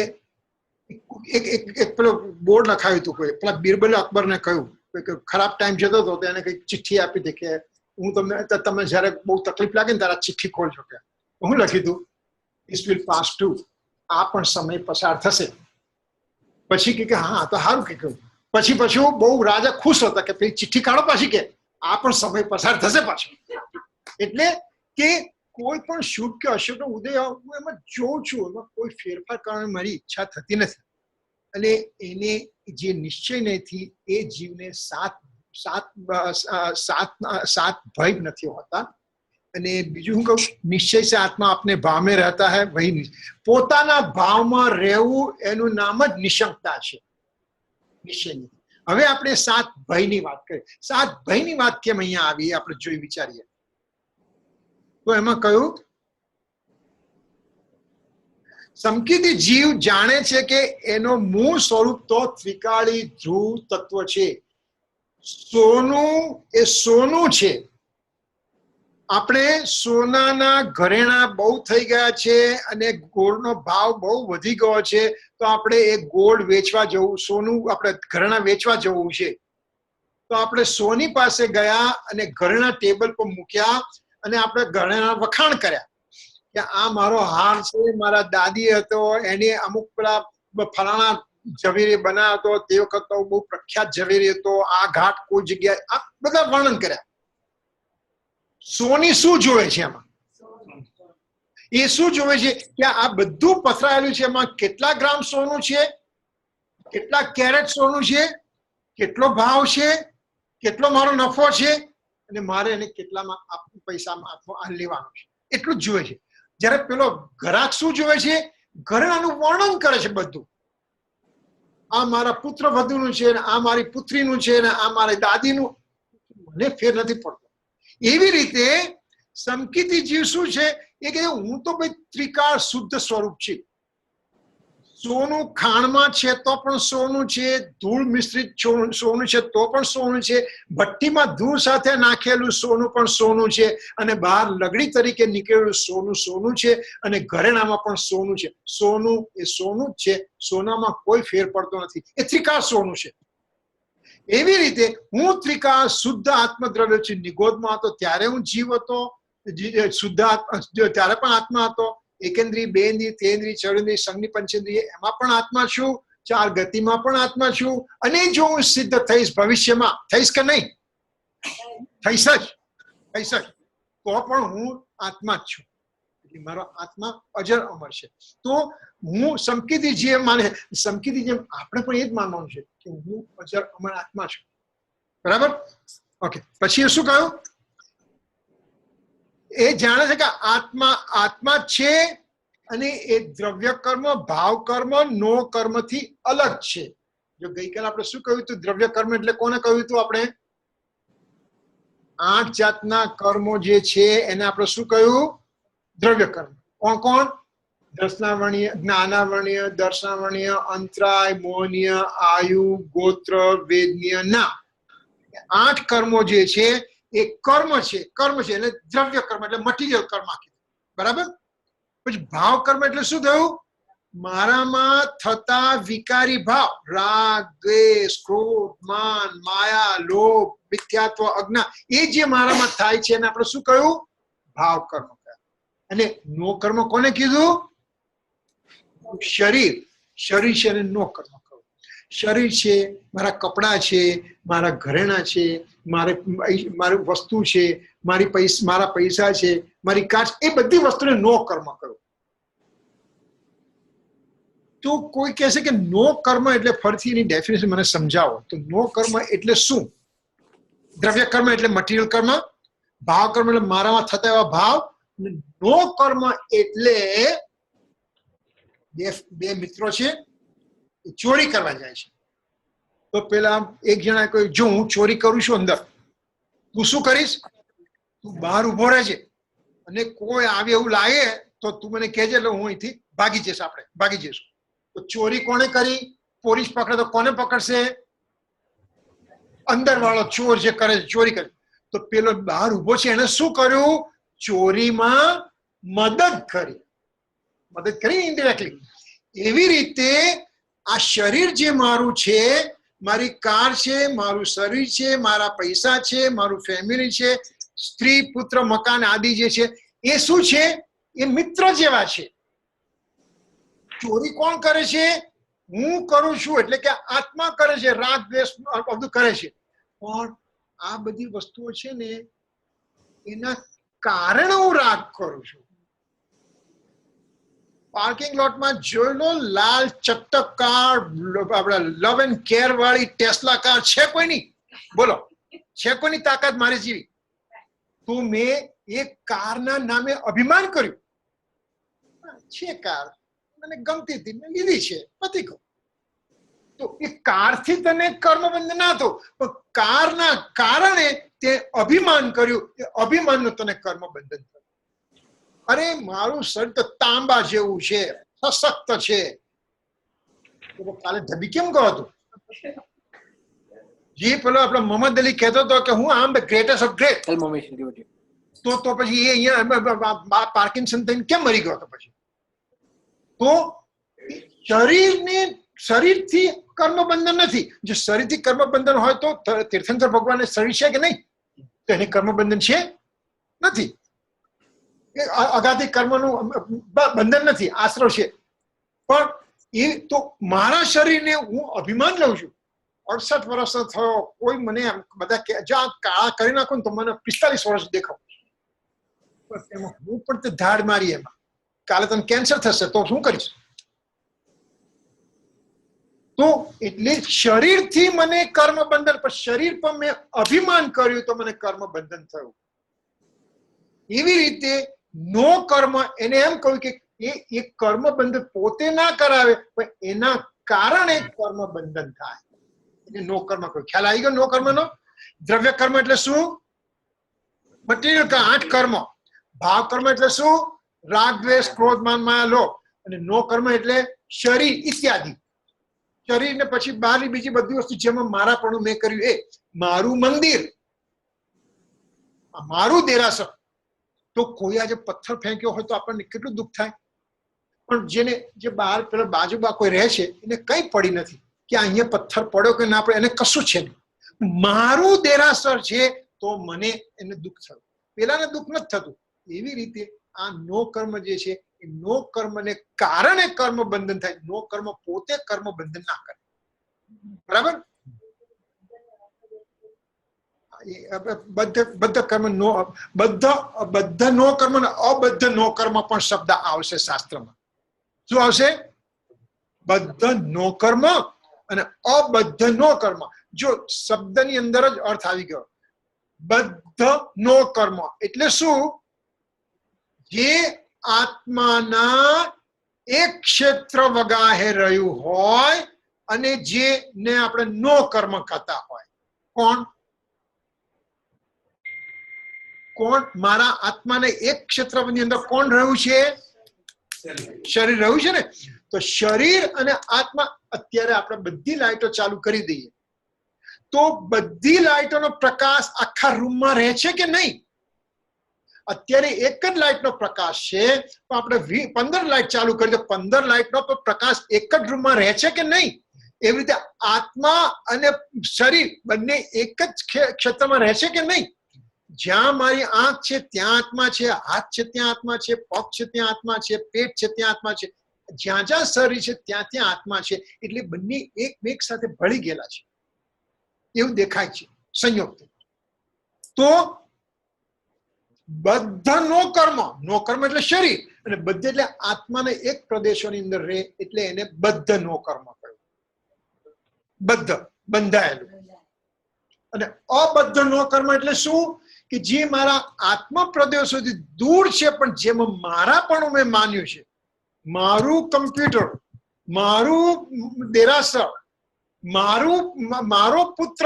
એક પેલો બોર્ડ લખાયું હતું, કોઈ પેલા બિરબલ અકબરને કહ્યું ખરાબ ટાઈમ જતો હતો તો એને કંઈક ચિઠ્ઠી આપી હતી કે હું તમે જયારે બહુ તકલીફ લાગે ને ત્યારે ચિઠ્ઠી ખોલજો. કે હું લખી દઉં ધીસ વિલ પાસ ટુ, આ પણ સમય પસાર થશે. પછી કે હા તો સારું કે કહ્યું. પછી બહુ રાજા ખુશ હતા કે પેલી ચિઠ્ઠી કાઢો પાછી, કે આ પણ સમય પસાર થશે પાછું. એટલે કે કોઈ પણ શુભ કે અશુભનો ઉદય હું એમાં જોઉં છું, એમાં કોઈ ફેરફાર કરવાની મારી ઈચ્છા થતી નથી. અને એને જે નિશ્ચય નથી એ જીવને સાત ભય નથી હોતા. અને બીજું હું કહું, નિશ્ચય સે આત્મા આપને ભાવ में रहता है वही. પોતાના ભાવમાં રહેવું એનું નામ જ નિશંકતા છે, નિશ્ચય નથી. હવે આપણે 7 ભયની વાત કરીએ. 7 ભયની વાત કેમ અહીંયા આવી આપણે જોઈ વિચારીએ. તો એમાં કહ્યું સમકીતી જીવ જાણે છે કે એનો મૂળ સ્વરૂપ તો ત્રિકાળી ધ્રુવ તત્વ છે. સોનું એ સોનું છે. આપણે સોનાના ઘરેણા બહુ થઈ ગયા છે અને ગોળનો ભાવ બહુ વધી ગયો છે, તો આપણે એ ગોળ વેચવા જવું, સોનું આપણે ઘરેણા વેચવા જવું છે. તો આપણે સોની પાસે ગયા અને ઘરેણા ટેબલ પર મૂક્યા અને આપણે ઘરેણા વખાણ કર્યા કે આ મારો હાર છે, મારા દાદી હતો, એને અમુક પેલા ફલાણા ઝવેરી બનાવ્યો હતો, તે વખત બહુ પ્રખ્યાત ઝવેરી હતો, આ ઘાટ કોઈ જગ્યાએ, આ બધા વર્ણન કર્યા. સોની શું જોવે છે એમાં? એ શું જોવે છે કે આ બધું પથરાયેલું છે, એમાં કેટલા ગ્રામ સોનું છે, કેટલા કેરેટ સોનું છે, કેટલો ભાવ છે, કેટલો મારો નફો છે અને મારે એને કેટલામાં પૈસા લેવાનો છે, એટલું જ જોવે છે. જ્યારે પેલો ગ્રાહક શું જોવે છે? ઘરેણાનું વર્ણન કરે છે બધું. આ મારા પુત્ર વધુનું છે, આ મારી પુત્રીનું છે, ને આ મારી દાદીનું. મને ફેર નથી પડતો. એવી રીતે સમકીતી જીવ શું છે? એ કે હું તો ભાઈ ત્રિકાળ શુદ્ધ સ્વરૂપ છે. સોનું ખાણમાં છે તો પણ સોનું છે, ધૂળ મિશ્રિત સોનું છે તો પણ સોનું છે, ભઠ્ઠીમાં ધૂળ સાથે નાખેલું સોનું પણ સોનું છે, અને બહાર લગડી તરીકે નીકળેલું સોનું સોનું છે, અને ઘરેણામાં પણ સોનું છે. સોનું એ સોનું જ છે, સોનામાં કોઈ ફેર પડતો નથી. એ ત્રિકાળ સોનું છે. એવી રીતે હું ત્રિકાળ શુદ્ધ આત્મદ્રવ્ય છું. નિગોદમાં હતો ત્યારે હું જીવ હતો, શુદ્ધ ત્યારે પણ આત્મા હતો. એકેન્દ્રિય, બેન્દ્રિય, તેન્દ્રિય, ચરેન્દ્રિય, સંજ્ઞી, પંચેન્દ્રિય, એમાં પણ આત્મા છું. ચાર ગતિમાં પણ આત્મા છું. અને જો હું સિદ્ધ થઈશ ભવિષ્યમાં, થઈશ કે નહીં? થઈશ જ, તો પણ હું આત્મા જ છું. એટલે મારો આત્મા અજર અમર છે. તો હું સમકીતી જેમ માને, સમકીતી જેમ આપણે પણ એ જ માનવાનું છે કે હું અજર અમર આત્મા છું. બરાબર? ઓકે. પછી શું કહ્યું? એ જાણે છે કે આત્મા છે અને એ દ્રવ્ય કર્મ, ભાવ કર્મ, નો કર્મ થી અલગ છે. જો ગઈકાલે આપણે શું કહ્યું હતું? દ્રવ્ય કર્મ એટલે કોને કહ્યું હતું આપણે? 8 જાતના કર્મો જે છે એને આપણે શું કહ્યું? દ્રવ્ય કર્મ. કોણ કોણ? દર્શનાવર્ણીય, જ્ઞાનાવર્ણીય, દર્શનાવર્ણીય, અંતરાય, મોહનીય, આયુ, ગોત્ર, વેદનીય, ના. 8 કર્મો જે છે એ કર્મ છે. કર્મ છે એટલે દ્રવ્ય કર્મ, એટલે મટીરિયલ કર્મ. બરાબર? પછી ભાવ કર્મ એટલે શું થયું? મારામાં થતા વિકારી ભાવ, રાગ, દ્વેષ, ક્રોધ, માન, માયા, લોભ, મિથ્યાત્વ, અજ્ઞા, એ જે મારામાં થાય છે એને આપણે શું કહ્યું? ભાવ કર્મ. અને નો કર્મ કોને કીધું? શરીર. શરીર છે અને નો કર્મ કહ્યું. શરીર છે, મારા કપડા છે, મારા ઘરેણા છે, મારી વસ્તુ છે, મારા પૈસા છે, મારી કાર, એ બધી વસ્તુને નો કર્મ કહ્યું. તો કોઈ કહેશે કે નો કર્મ એટલે, ફરીથી એની ડેફિનેશન મને સમજાવો. તો નો કર્મ એટલે શું? દ્રવ્ય કર્મ એટલે મટીરિયલ કર્મ, ભાવ કર્મ એટલે મારામાં થતા એવા ભાવ, નો કર્મ એટલે બે મિત્રો છે, ચોરી કરવા જાય છે. તો પેલા એક જણા કહ્યું, જો હું ચોરી કરું છું અંદર, તું શું કરીશ? તું બહાર ઉભો રહેજે અને કોઈ આવે એવું લાગે તો તું મને કહેજે, એટલે હું અહીંથી ભાગી જઈશ, આપણે ભાગી જઈશું. તો ચોરી કોને કરી? પોલીસ પકડે તો કોને પકડશે? અંદર વાળો ચોર જે કરે છે, ચોરી કરે. તો પેલો બહાર ઉભો છે એને શું કર્યું? ચોરીમાં મદદ કરી ઇન્ડિરેક્ટલી. એવી રીતે આ શરીર જે મારું છે, મારી કાર છે, મારું શરીર છે, મારા પૈસા છે, મારું ફેમિલી છે, સ્ત્રી, પુત્ર, મકાન આદિ જે છે, એ શું છે? એ મિત્ર જેવા છે. ચોરી કોણ કરે છે? હું કરું છું, એટલે કે આત્મા કરે છે. રાગ, દ્વેષ બધું કરે છે. પણ આ બધી વસ્તુઓ છે ને, એના કારણે હું રાગ કરું છું. પાર્કિંગ લોટમાં જોઈ લો, લાલ ચકચક કાર, આપડા લવ એન્ડ કેર વાળી ટેસ્લા કાર છે કોઈની? બોલો, છે કોઈની તાકાત મારી જેવી? તો મેં એ કારના નામે અભિમાન કર્યું. છે કાર, મને ગમતી હતી, મેં લીધી છે, પતી ગયું. તો એ કારથી તને કર્મબંધ ના થયું, પણ કારના કારણે તે અભિમાન કર્યું, એ અભિમાનનું તને કર્મ બંધન થયું. અરે મારું શરીર તો તાંબા જેવું છે, સશક્ત છે. કાલે ધબી કેમ કહો હતો? જે પેલો આપણો મોહમ્મદ અલી કહેતો હતો કે હું આમ ધ ગ્રેટેસ્ટ ઓફ ગ્રેટ, તો પછી એ અહીંયા પાર્કિન્સન થઈને કેમ મરી ગયો હતો? પછી તો શરીરથી કર્મબંધન નથી. જો શરીરથી કર્મબંધન હોય તો તીર્થંકર ભગવાનને શરીર છે કે નહીં? તો એને કર્મબંધન છે નથી. અગાધી કર્મનું બંધન નથી, આશ્રવ છે. પણ એ તો મારા શરીરને હું અભિમાન લઉં છું. 68 વર્ષ થયો, કોઈ મને બધા જો આ કાળા કરી નાખો ને તો મને 45 વર્ષ દેખાવ. એમાં હું પણ તે ધાડ મારી એમાં. કાલે તને કેન્સર થશે તો શું કરીશ? તો એટલે શરીરથી મને કર્મ બંધન, પણ શરીર પર મેં અભિમાન કર્યું તો મને કર્મ બંધન થયું. એવી રીતે નો કર્મ, એને એમ કહ્યું કે એ કર્મ બંધન પોતે ના કરાવે પણ એના કારણે કર્મ બંધન થાય. એટલે નો કર્મ કહ્યું. ખ્યાલ આવી ગયો નો કર્મ નો? દ્રવ્ય કર્મ એટલે શું? મટીરિયલ 8 કર્મ. ભાવ કર્મ એટલે શું? રાગ, દ્વેષ, ક્રોધ, માન, માયા, લોભ. અને નો કર્મ એટલે શરીર ઇત્યાદિ. શરીર ને પછી બહારની બીજી બધી વસ્તુ જેમાં મારાપણું મેં કર્યું, એ મારું મંદિર, મારું દેરાસર. તો કોઈ આજે પથ્થર ફેંક્યો હોય તો આપણને કેટલું દુઃખ થાય. પણ જે બહાર પેલા બાજુમાં કોઈ રહે છે એને કઈ પડી નથી કે અહીંયા પથ્થર પડ્યો કે ના પડે, એને કશું છે નહીં. મારું દેરાસર છે તો મને એને દુઃખ થયું, પેલાને દુઃખ નથી થતું. એવી રીતે આ નો કર્મ જે છે એ નો કર્મને કારણે કર્મ બંધન થાય. નો કર્મ પોતે કર્મ બંધન ના કરે. બરાબર? બદ્ધ કર્મ નો, બદ્ધ નો કર્મ ને અબદ્ધ નો કર્મ પણ શબ્દ આવશે શાસ્ત્રમાં. શું આવશે? બદ્ધ નો કર્મ અને અબદ્ધ નો કર્મ. જો શબ્દની અંદર જ અર્થ આવી ગયો. બદ્ધ નો કર્મ એટલે શું? જે આત્માના એક ક્ષેત્ર વગાહે રહ્યું હોય અને જેને આપણે નો કર્મ કહેતા હોય. કોણ? મારા આત્માને એક ક્ષેત્રની અંદર કોણ રહ્યું છે? શરીર રહ્યું છે ને. તો શરીર અને આત્મા, અત્યારે આપણે બધી લાઈટો ચાલુ કરી દઈએ તો બધી લાઈટોનો પ્રકાશ આખા રૂમમાં રહે છે કે નહીં? અત્યારે એક જ લાઈટનો પ્રકાશ છે, તો આપણે 15 લાઈટ ચાલુ કરી તો 15 લાઈટનો પ્રકાશ એક જ રૂમમાં રહે છે કે નહીં? એવી રીતે આત્મા અને શરીર બંને એક જ ક્ષેત્રમાં રહે છે કે નહીં? જ્યાં મારી આંખ છે ત્યાં આત્મા છે, હાથ છે ત્યાં આત્મા છે, પગ છે ત્યાં આત્મા છે, પેટ છે ત્યાં આત્મા છે, જ્યાં જ્યાં શરીર છે ત્યાં ત્યાં આત્મા છે. એટલે બંને એકમેક સાથે ભળી ગયેલા છે એવું દેખાય છે સંયોગ. તો બદ્ધ નો કર્મ, નો કર્મ એટલે શરીર, અને બદ્ધ એટલે આત્માને એક પ્રદેશોની અંદર રહે એટલે એને બદ્ધ નો કર્મ કહ્યું. બદ્ધ, બંધાયેલું. અને અબદ્ધ નો કર્મ એટલે શું? કે જે મારા આત્મા પ્રદેશોથી દૂર છે પણ જેમાં મારા પણ મેં માન્યું છે. મારું કમ્પ્યુટર, મારું દેરાસર, મારો પુત્ર,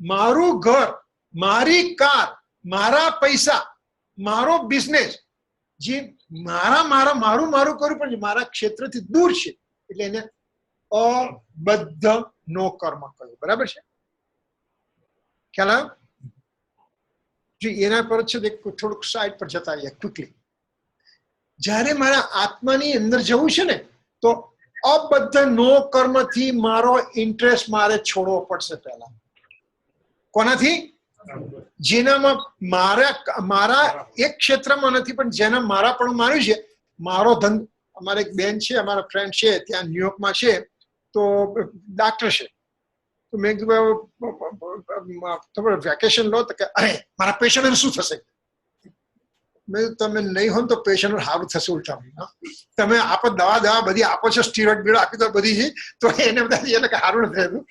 મારું ઘર, મારી કાર, મારા પૈસા, મારો બિઝનેસ, જે મારું કર્યું પણ મારા ક્ષેત્રથી દૂર છે એટલે એને અબદ્ધ નો કર્મ કહ્યું. બરાબર છે? ખ્યાલ આવ્યો? એના પર છે થોડુંક સાઈડ પર જતા રહીએ ક્વિકલી. જ્યારે મારા આત્માની અંદર જવું છે ને તો અબદ્ધ નો કર્મથી મારો ઇન્ટરેસ્ટ મારે છોડવો પડશે. પહેલા કોનાથી? જેનામાં મારા એક ક્ષેત્રમાં નથી પણ જેના મારા પણ માર્યું છે. મારો ધંધો, અમારે એક બેન છે, અમારા ફ્રેન્ડ છે ત્યાં ન્યુયોર્કમાં છે, તો ડાક્ટર છે. તો મેં કીધું વેકેશન લો તો કે અરે મારા પેશન્ટ શું થશે? મેં તમે નહીં હો તો પેશન્ટ સારું થશે. ઉલટા તમે આપો દવા બધી આપો છો, સ્ટીરોઇડ બીડ આપી દો બધી છે, તો એને બધા એટલે કે સારું નથી થતું.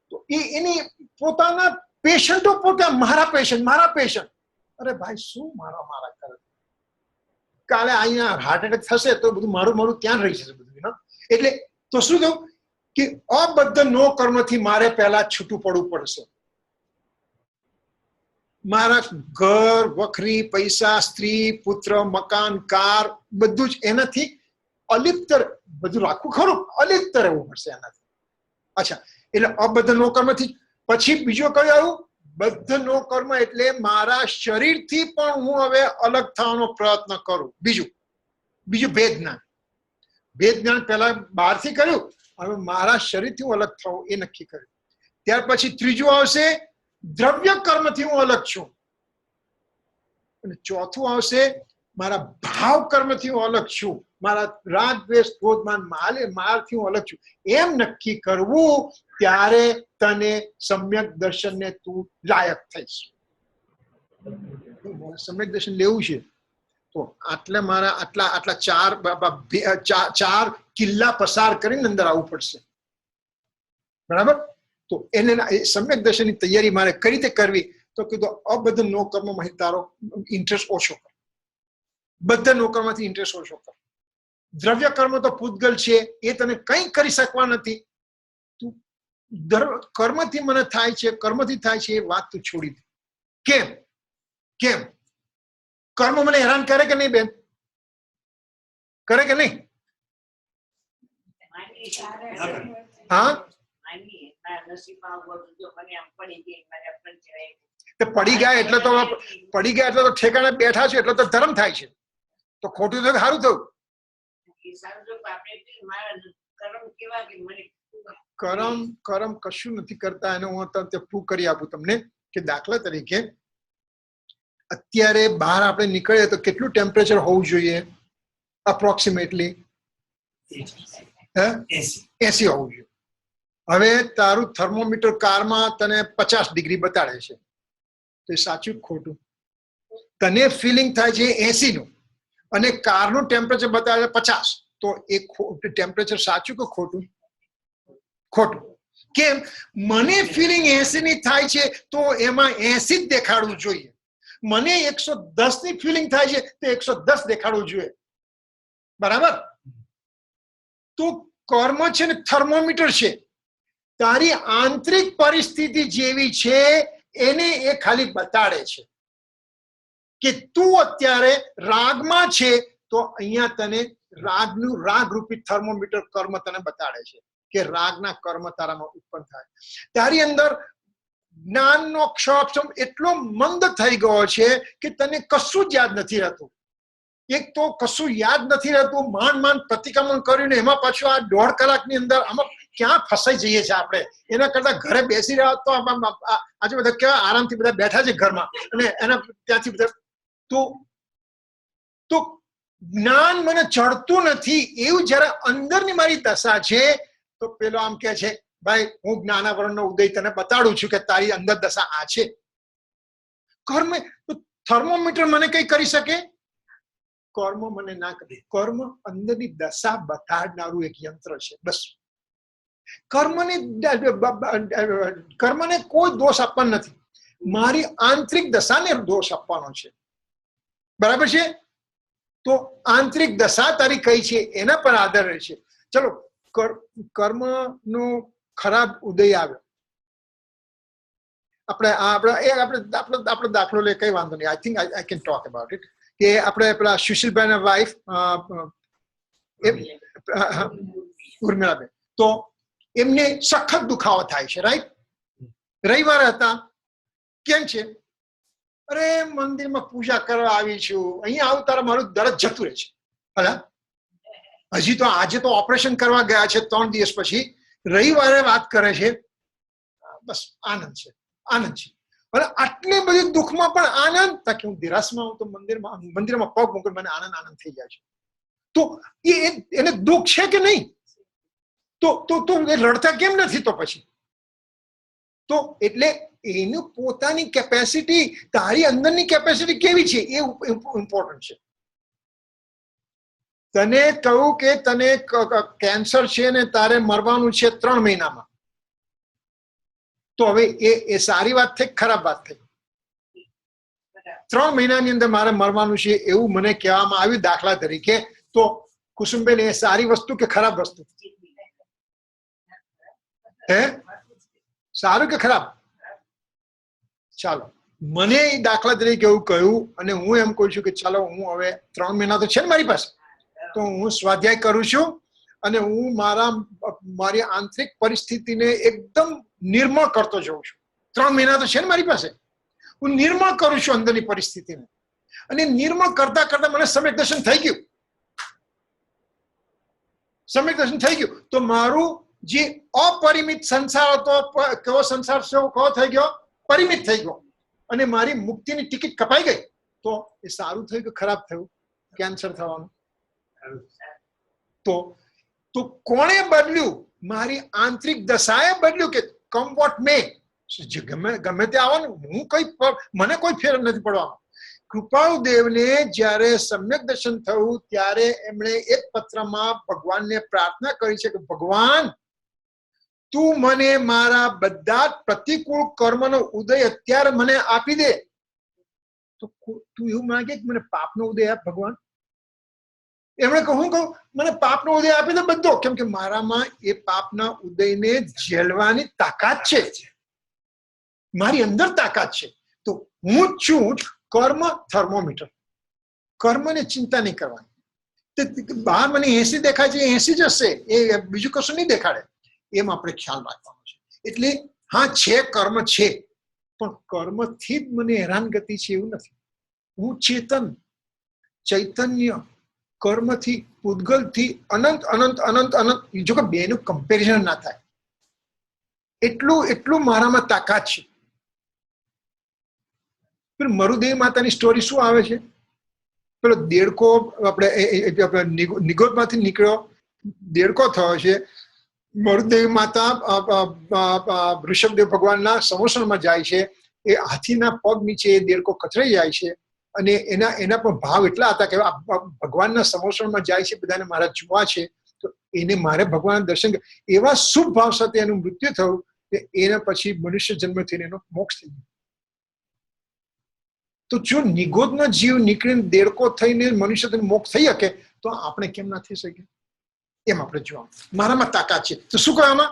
તો એની પોતાના પેશન્ટો પોતે મારા પેશન્ટ. અરે ભાઈ શું મારા કરે? કાલે અહીંયા હાર્ટ એટેક થશે તો બધું મારું ત્યાં રહી જશે બધું. એટલે તો શું થયું કે અબદ્ધ નો કર્મથી મારે પહેલા છૂટું પડવું પડશે. મારા ઘર, વખરી, પૈસા, સ્ત્રી, પુત્ર, મકાન, કાર બધું જ એનાથી અલિપ્ત બધું રાખવું ખરું, અલિપ્ત રહેવું પડશે એનાથી. અચ્છા, એટલે અબદ્ધ નો કર્મથી પછી બીજો કયો આવ્યું? બદ્ધ નો કર્મ એટલે મારા શરીરથી પણ હું હવે અલગ થવાનો પ્રયત્ન કરું. બીજું ભેદ જ્ઞાન. ભેદ જ્ઞાન પહેલા બહારથી કર્યું, હવે મારા શરીરથી હું અલગ થવું એ નક્કી કર્યું. ત્યાર પછી ત્રીજું આવશે દ્રવ્ય કર્મથી હું અલગ છું. અને ચોથું આવશે મારા ભાવ કર્મથી હું અલગ છું, મારા રાગ દ્વેષ ક્રોધ માન મારથી હું અલગ છું. એમ નક્કી કરવું, ત્યારે તને સમ્યક દર્શનને તું લાયક થઈશ. સમ્યક દર્શન લેવું છે તો આટલે મારા આટલા ચાર કિલ્લા પસાર કરીને અંદર આવવું પડશે. બરાબર? તો એને સમ્યક દર્શનની તૈયારી મારે કઈ રીતે કરવી? તો કીધું અબદ્ધ નો કર્મમાં તારો ઇન્ટરેસ્ટ ઓછો કર, બદ્ધ નો કર્મથી ઇન્ટરેસ્ટ ઓછો કર. દ્રવ્ય કર્મ તો પૂતગલ છે, એ તને કંઈ કરી શકવા નથી. તું કર્મથી મને થાય છે, કર્મથી થાય છે એ વાત તું છોડી દે. કેમ કર્મ મને હેરાન કરે કે નહીં બેન? કરે કે નહીં? હા, પડી ગયા એટલે તો ઠેકાણે બેઠા છે એટલે તો ધર્મ થાય છે. તો ખોટું તો સારું થયું. કર્મ કશું નથી કરતા. એને હું પ્રૂવ કરી આપું તમને કે દાખલા તરીકે અત્યારે બહાર આપણે નીકળીએ તો કેટલું ટેમ્પરેચર હોવું જોઈએ? અપ્રોક્સિમેટલી 80 હોવું જોઈએ. હવે તારું થર્મોમીટર કારમાં તને 50 ડિગ્રી બતાડે છે, તો એ સાચું કે ખોટું? તને ફિલિંગ થાય છે 80 નું અને કારનું ટેમ્પરેચર બતાવે 50, તો એ ટેમ્પરેચર સાચું કે ખોટું? ખોટું. કેમ? મને ફિલિંગ 80 ની થાય છે તો એમાં 80 જ દેખાડવું જોઈએ. મને 110 ની ફિલિંગ થાય છે તો 110 દેખાડવું જોઈએ. બરાબર? તો કર્મ છે ને થર્મોમીટર છે. તારી આંતરિક પરિસ્થિતિ જેવી છે એને એ ખાલી બતાડે છે કે તું અત્યારે રાગમાં છે, તો અહીંયા તને રાગરૂપી થર્મોમીટર કર્મ તને બતાડે છે કે રાગના કર્મ તારામાં ઉત્પન્ન થાય. તારી અંદર જ્ઞાનનો ક્ષોભ એટલો મંદ થઈ ગયો છે કે તને કશું જ યાદ નથી રહેતું. એક તો કશું યાદ નથી રહેતું, માંડ પ્રતિક્રમણ કર્યું ને એમાં પાછું આ 1.5 કલાકની અંદર આમાં ક્યાં ફસાઈ જઈએ છીએ આપણે. એના કરતા ઘરે બેસી રહ્યા તો આજે બધા કેવા આરામથી બધા બેઠા છે ઘરમાં, અને એના ત્યાંથી બધા તો જ્ઞાન મને ચડતું નથી. એવું જયારે અંદરની મારી દશા છે તો પેલો આમ કે છે, ભાઈ હું જ્ઞાનાવરણનો ઉદય તને બતાડું છું કે તારી અંદર દશા આ છે. કર્મ થર્મોમીટર મને કઈ કરી શકે? કર્મ મને ના કરે. કર્મ અંદરની દશા બતાડનારું એક યંત્ર છે, બસ. કર્મને કોઈ દોષ આપવાનો નથી, મારી આંતરિક દશાને દોષ આપવાનો છે. બરાબર છે? તો આંતરિક દશા તારી કઈ છે એના પર આધાર રહે છે. ચલો, કર્મનો ખરાબ ઉદય આવ્યો, આપણે દાખલો લે, કઈ વાંધો નહીં. I think I can talk about it. કે આપણે પેલા સુશીલભાઈના વાઇફ ઉર્મિલાબેન, તો એમને સખત દુખાવો થાય છે, રાઈટ? રવિવાર હતા, કેમ છે? અરે મંદિરમાં પૂજા કરવા આવી છું, અહીંયા આવું તારા મારું દરદ જતું રહે છે. હલા, હજી તો આજે તો ઓપરેશન કરવા ગયા છે 3 દિવસ પછી, રવિવારે વાત કરે છે, બસ આનંદ છે. અને આટલી બધી દુઃખમાં પણ આનંદ, તાકે હું દિરાસમાં આવું તો મંદિરમાં પગ મૂકીને મને આનંદ થઈ જાય છે. તો એને દુઃખ છે કે નહીં? તો એ લડતા કેમ નથી? તો પછી તો એટલે એનું પોતાની કેપેસિટી, તારી અંદરની કેપેસિટી કેવી છે એ ઇમ્પોર્ટન્ટ છે. તને કહું કે તને કેન્સર છે ને તારે મરવાનું છે 3 મહિનામાં, તો હવે એ સારી વાત થઈ, ખરાબ વાત થઈ? 3 મહિનાની અંદર મારે મરવાનું છે એવું મને કહેવામાં આવ્યું દાખલા તરીકે, તો કુસુમબેન એ સારી વસ્તુ કે ખરાબ વસ્તુ? હે, સારું કે ખરાબ? ચાલો, મને દાખલા તરીકે એવું કહ્યું અને હું એમ કહું છું કે ચાલો હું હવે 3 મહિના તો છે ને મારી પાસે, તો હું સ્વાધ્યાય કરું છું અને હું મારી આંતરિક પરિસ્થિતિને એકદમ નિર્મળ કરતો જઉં છું. 3 મહિના તો છે ને મારી પાસે. હું નિર્મળ કરું છું અંદરની પરિસ્થિતિને, અને નિર્મળ કરતા કરતા મને સમ્યક દર્શન થઈ ગયું. સમ્યક દર્શન થઈ ગયું તો મારું જે અપરિમિત સંસાર હતો, કેવો સંસાર કેવો થઈ ગયો? પરિમિત થઈ ગયો. અને મારી મુક્તિની ટિકિટ કપાઈ ગઈ. તો એ સારું થયું કે ખરાબ થયું? કેન્સર થવાનું. તો કોણે બદલ્યું? મારી આંતરિક દશાએ બદલ્યું કે કમ વોટ મે, ગમે તે આવવાનું, મને કોઈ ફેર નથી પડવાનો. કૃપાળુ દેવને જ્યારે સમ્યક દર્શન થયું ત્યારે એમણે એક પત્રમાં ભગવાનને પ્રાર્થના કરી છે કે ભગવાન, તું મને મારા બધા જ પ્રતિકૂળ કર્મનો ઉદય અત્યારે મને આપી દે. તો તું એવું માંગે કે મને પાપનો ઉદય આપ ભગવાન? એમણે કહું મને પાપનો ઉદય આપી દે બધો, કેમ કે મારામાં એ પાપના ઉદયને ઝેલવાની તાકાત છે, મારી અંદર તાકાત છે. તો હું જ છું કર્મ થર્મોમીટર. કર્મને ચિંતા નહીં કરવાની. બહાર મને 80 દેખાય છે, 80 જ હશે, એ બીજું કશું નહીં દેખાડે. એમ આપણે ખ્યાલ રાખવાનો છે. એટલે હા છે, કર્મ છે, પણ કર્મથી જ મને હેરાનગતિ છે એવું નથી. હું ચૈતન્ય કર્મથી, પૂતગલથી અનંત અનંત અનંત અનંત, જો કે બેનું કમ્પેરિઝન ના થાય એટલું મારામાં તાકાત છે. મરુદેવી માતાની સ્ટોરી શું આવે છે? પેલો દેડકો આપણે નિગોદમાંથી નીકળ્યો, દેડકો થયો છે. મરુદેવી માતા ઋષભદેવ ભગવાનના સંવર્ષણમાં જાય છે. એ હાથીના પગ નીચે એ દેડકો કચરાઈ જાય છે અને એના પણ ભાવ એટલા હતા કે ભગવાનના સંવર્ષણમાં જાય છે, બધાને મારા જોવા છે, તો એને મારે ભગવાન દર્શન એવા શુભ ભાવ સાથે એનું મૃત્યુ થયું કે એના પછી મનુષ્ય જન્મ થઈને એનો મોક્ષ થઈ ગયો. તો જો નિગોદનો જીવ નીકળીને દેડકો થઈને મનુષ્ય મોક્ષ થઈ શકે તો આપણે કેમ ના થઈ શકીએ? એમ આપણે જોવાનું. મારામાં તાકાત છે. તો શું કહેવામાં?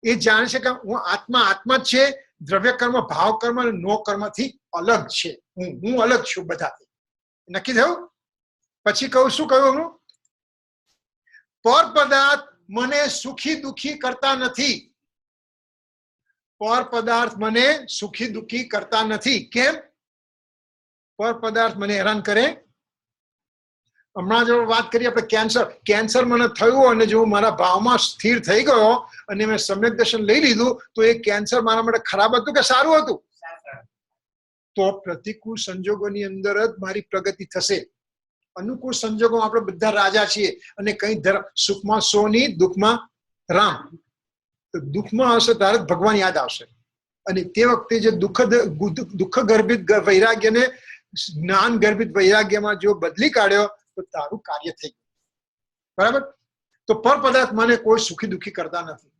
એ જાણે છે કે હું આત્મા જ છે, દ્રવ્ય કર્મ, ભાવ કર્મ અને નો કર્મથી અલગ છે. હું અલગ છું બધાથી. નક્કી થયું? પછી કહું શું કહ્યું? પર પદાર્થ મને સુખી દુખી કરતા નથી. પર પદાર્થ મને સુખી દુખી કરતા નથી. કેમ? પર પદાર્થ મને હેરાન કરે. હમણાં જો વાત કરીએ આપણે કેન્સર મને થયું અને જો મારા ભાવમાં સ્થિર થઈ ગયો અને મેં સમ્યક દર્શન લઈ લીધું તો એ કેન્સર મારા માટે ખરાબ હતું કે સારું હતું? તો પ્રતિકૂળ સંજોગોની અંદર જ મારી પ્રગતિ થશે. અનુકૂળ સંજોગો આપણે બધા રાજા છીએ અને કઈ સુખમાં સોની, દુઃખમાં રામ. તો દુઃખમાં આવશે ત્યારે ભગવાન યાદ આવશે અને તે વખતે જે દુઃખ ગર્ભિત વૈરાગ્યને જ્ઞાન ગર્ભિત વૈરાગ્યમાં જો બદલી કાઢ્યો તો તારું કાર્ય થઈ ગયું. બરાબર? તો પર પદાર્થ મને કોઈ સુખી દુઃખી કરતા નથી.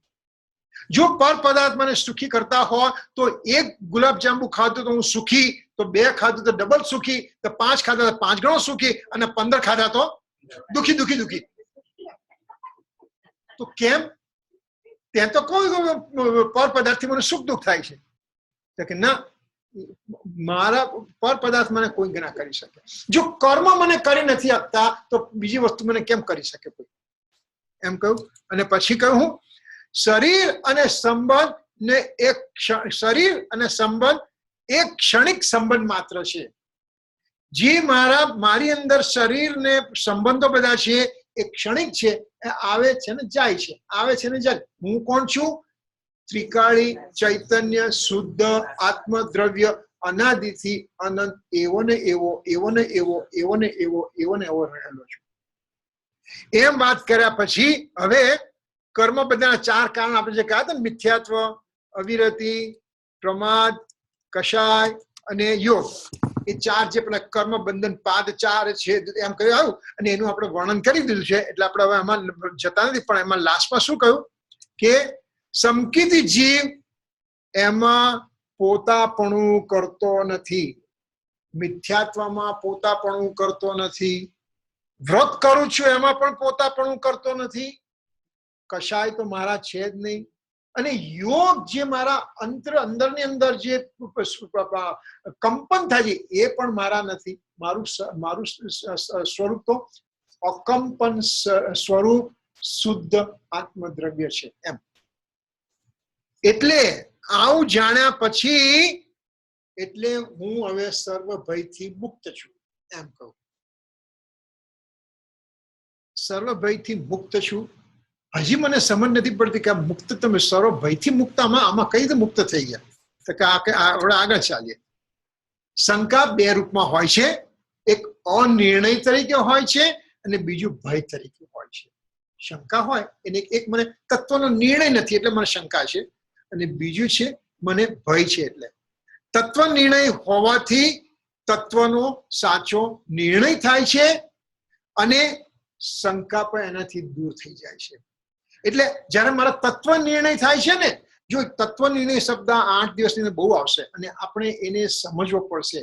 જો પર પદાર્થ મને સુખી કરતા હોય તો 1 ગુલાબજાંબુ ખાધું તો હું સુખી, તો 2 ખાધું તો ડબલ સુખી, તો 5 ખાધા તો 5 ગણો સુખી, અને 15 ખાધા તો દુખી દુખી દુખી. તો કેમ? ત્યાં તો કોઈ પર પદાર્થથી મને સુખ દુઃખ થાય છે કે ના, મારા પર પદાર્થ મને કોઈ ના કરી શકે. જો કર્મ મને કરી નથી આપતા તો બીજી વસ્તુ મને કેમ કરી શકે કોઈ? એમ કહ્યું. અને પછી કહ્યું શરીર અને સંબંધ એક ક્ષણિક સંબંધ માત્ર છે. જે મારી અંદર શરીર ને સંબંધો બધા છે એ ક્ષણિક છે, એ આવે છે ને જાય છે, આવે છે ને જાય. હું કોણ છું? ત્રિકાળી ચૈતન્ય શુદ્ધ આત્મદ્રવ્ય, અનાદિથી અનંત, એવો ને એવો રહેલો છું. એમ વાત કર્યા પછી હવે કર્મ બધાના 4 કારણ આપણે જે કહ્યા હતા ને, મિથ્યાત્વ, અવિરતિ, પ્રમાદ, કષાય અને યોગ, એ 4 જે પેલા કર્મ બંધન પાદ 4 છે એમ કહ્યું આવ્યું અને એનું આપણે વર્ણન કરી દીધું છે. એટલે આપણે હવે એમાં જતા નથી, પણ એમાં લાસ્ટમાં શું કહ્યું કે સમકિત જીવ એમાં પોતાપણું કરતો નથી, મિથ્યાત્વમાં પોતાપણું કરતો નથી, વ્રત કરું છું એમાં પણ પોતાપણું કરતો નથી, કશાય તો મારા છે જ નહીં, અને યોગ જે મારા અંદરની અંદર જે કંપન થાય છે એ પણ મારા નથી. મારું સ્વરૂપ તો અકંપન સ્વરૂપ શુદ્ધ આત્મદ્રવ્ય છે એમ. એટલે આવું જાણ્યા પછી એટલે હું હવે સર્વ ભયથી મુક્ત છું એમ કહું. સર્વ ભયથી મુક્ત છું. હજી મને સમજ નથી પડતી કે આ મુક્ત તમે સર્વ ભયથી મુક્ત આમાં કઈ રીતે મુક્ત થઈ ગયા? તો કે આપણે આગળ ચાલીએ. શંકા બે રૂપમાં હોય છે. એક અનિર્ણય તરીકે હોય છે અને બીજું ભય તરીકે હોય છે. શંકા હોય એને એક મને તત્વનો નિર્ણય નથી એટલે મને શંકા છે, અને બીજું છે મને ભય છે. એટલે તત્વ નિર્ણય હોવાથી તત્વનો સાચો નિર્ણય થાય છે અને શંકા પણ એનાથી દૂર થઈ જાય છે. એટલે જયારે મારા તત્વ નિર્ણય થાય છે ને, જો તત્વ નિર્ણય શબ્દ 8 દિવસની બહુ આવશે અને આપણે એને સમજવો પડશે.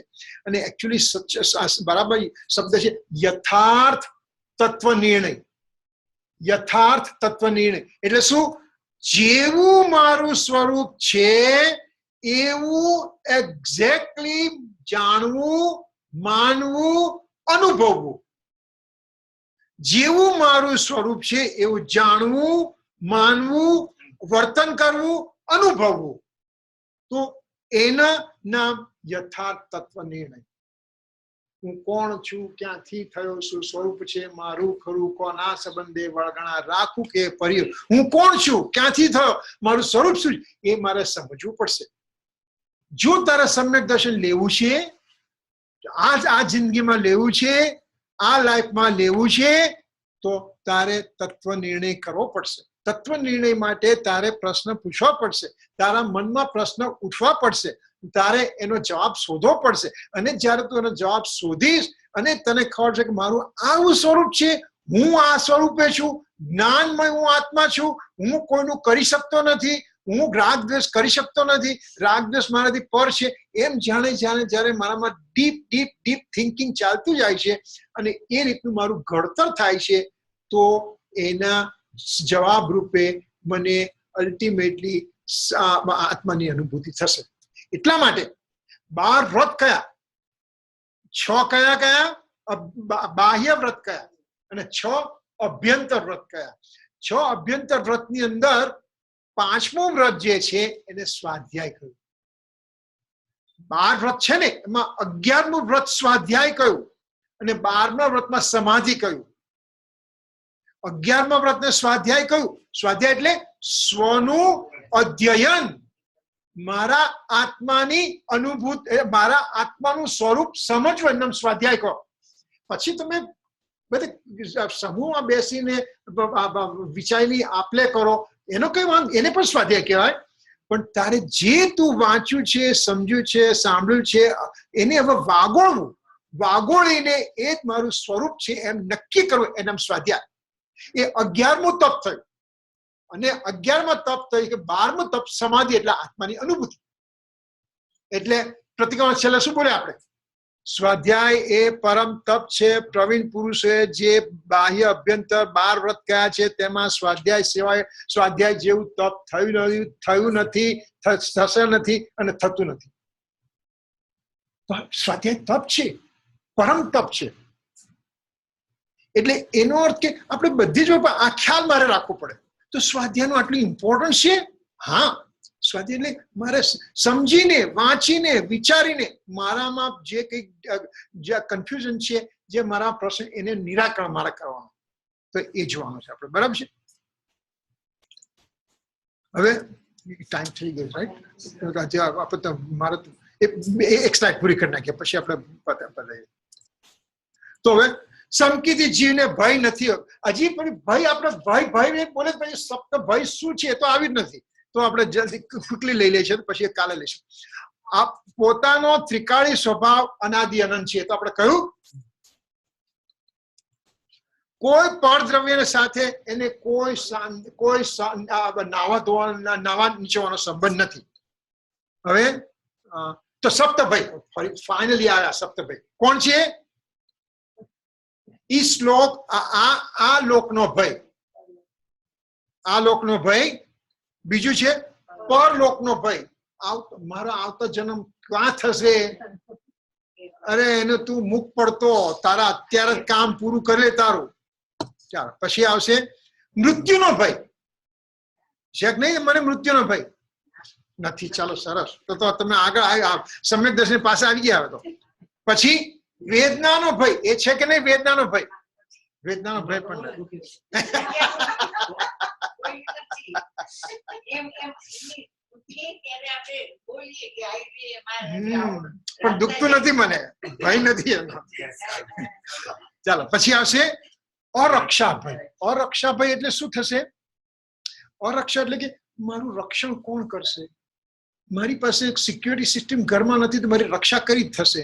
અને એકચ્યુઅલી બરાબર શબ્દ છે યથાર્થ તત્વ નિર્ણય. યથાર્થ તત્વ નિર્ણય એટલે શું? જેવું મારું સ્વરૂપ છે એવું એક્ઝેક્ટલી જાણવું, માનવું, અનુભવવું. જેવું મારું સ્વરૂપ છે એવું જાણવું, માનવું, વર્તન કરવું, અનુભવવું. તો એના નામ યથાર્થ તત્વ નિર્ણય. હું કોણ છું, ક્યાંથી થયો, શું સ્વરૂપ છે મારું, ખરું કોના સંબંધે વળગણા રાખું કે પર્યું. હું કોણ છું, ક્યાંથી થયો, મારું સ્વરૂપ શું એ મારે સમજવું પડશે. જો તારે સમ્યક દર્શન લેવું છે, આ જિંદગીમાં લેવું છે, આ લાઈફમાં લેવું છે, તો તારે તત્વ નિર્ણય કરવો પડશે. તત્વ નિર્ણય માટે તારે પ્રશ્ન પૂછવા પડશે. તારા મનમાં પ્રશ્ન ઉઠવા પડશે. તારે એનો જવાબ શોધવો પડશે. અને જ્યારે તું એનો જવાબ શોધીશ અને તને ખબર છે કે મારું આવું સ્વરૂપ છે, હું આ સ્વરૂપે છું, જ્ઞાનમય હું આત્મા છું, હું કોઈનું કરી શકતો નથી, હું રાગ દ્વેષ કરી શકતો નથી, રાગ દ્વેષ મારાથી પર છે, એમ જ્યારે મારામાં ડીપ ડીપ ડીપ થિંકિંગ ચાલતું જાય છે અને એ રીતનું મારું ઘડતર થાય છે, તો એના જવાબ રૂપે મને અલ્ટિમેટલી આત્માની અનુભૂતિ થશે. એટલા માટે 12 વ્રત કયા? 6 કયા? બાહ્ય વ્રત કયા? અને 6 અભ્યંતર વ્રત કયા? 6 અભ્યંતર વ્રતની અંદર 5મું વ્રત જે છે એને સ્વાધ્યાય કહ્યું. 12 વ્રત છે ને એમાં 11મું વ્રત સ્વાધ્યાય કહ્યું અને 12મા વ્રતમાં સમાધિ કહ્યું. 11મા વ્રતને સ્વાધ્યાય કહ્યું. સ્વાધ્યાય એટલે સ્વનું અધ્યયન, મારા આત્માની અનુભૂતિ, મારા આત્માનું સ્વરૂપ સમજવું, એમ સ્વાધ્યાય કહો. પછી તમે બધે સમૂહમાં બેસીને વિચારની આપલે કરો, એનો કઈ વાંધો, એને પણ સ્વાધ્યાય કહેવાય. પણ તારે જે તું વાંચ્યું છે, સમજ્યું છે, સાંભળ્યું છે, એને હવે વાગોળીને એ જ મારું સ્વરૂપ છે એમ નક્કી કરવું, એનામ સ્વાધ્યાય. એ 11મું તપ થયું. અને 11મા તપ થઈ કે 12મું તપ સમાધિ, એટલે આત્માની અનુભૂતિ. એટલે પ્રતિક્રમણ છેલ્લે શું બોલે આપણે? સ્વાધ્યાય એ પરમ તપ છે. પ્રવીણ પુરુષે જે બાહ્ય અભ્યંતર 12 વ્રત કયા છે તેમાં સ્વાધ્યાય સિવાય સ્વાધ્યાય જેવું તપ થયું નથી, થશે નથી અને થતું નથી. સ્વાધ્યાય તપ છે, પરમ તપ છે. એટલે એનો અર્થ કે આપણે બધી જ આ ખ્યાલ મારે રાખવો પડે. તો સ્વાધ્યાયનું આટલું ઇમ્પોર્ટન્સ છે. હા, સ્વાધ્યાય એટલે મારે સમજીને, વાંચીને, વિચારીને મારામાં જે કંઈક જે કન્ફ્યુઝન છે, જે મારા પ્રશ્ન, એને નિરાકરણ મારે કરવાનું. તો એ જોવાનું છે આપણે. બરાબર છે? હવે ટાઈમ થઈ ગયો, રાઈટ? મારે એક સ્લાઇડ પૂરી કરી નાખીએ પછી આપણે પતાવીએ. તો હવે સમકીથી જીવને ભય નથી. હજી પણ ભય, આપણે ભય બોલે પછી સપ્ત ભય શું છે તો આવી જ નથી. તો આપણે જલ્દી ક્વિકલી લઈ લઈએ છીએ, પછી કાલે લઈશું. આ પોતાનો ત્રિકાળી સ્વભાવ અનાદિ અનંત છે. તો આપણે કહ્યું કોઈ પરદ્રવ્ય સાથે એને કોઈ નાવા ધોવાના, નાવા નીચવાનો સંબંધ નથી. હવે તો સપ્ત ભય ફાઇનલી આવ્યા. સપ્ત ભય કોણ છે? ઈ શ્લોક, આ લોકનો ભય, આ લોકનો ભય. બીજું છે પરલોકનો ભય. મારો આવતો જન્મ ક્યાં થશે? અરે એને તું મુખ પડતો, તારા અત્યારે કામ પૂરું કરી લે તારું. ચાલો પછી આવશે મૃત્યુનો ભય. છે કે નહીં મને મૃત્યુનો ભય નથી? ચાલો સરસ, તો તમે આગળ સમ્યક દર્શન પાસે આવી ગયા. હવે તો પછી વેદનાનો ભય, એ છે કે નહીં વેદનાનો ભય? વેદનાનો ભય પણ નથી. પણ દુખતું નથી મને, ભય નથી એનો. ચાલો પછી આવશે અરક્ષા ભય. અરક્ષા ભય એટલે શું થશે? અરક્ષા એટલે કે મારું રક્ષણ કોણ કરશે? મારી પાસે એક સિક્યોરિટી સિસ્ટમ ઘરમાં નથી તો મારી રક્ષા કરી જ થશે.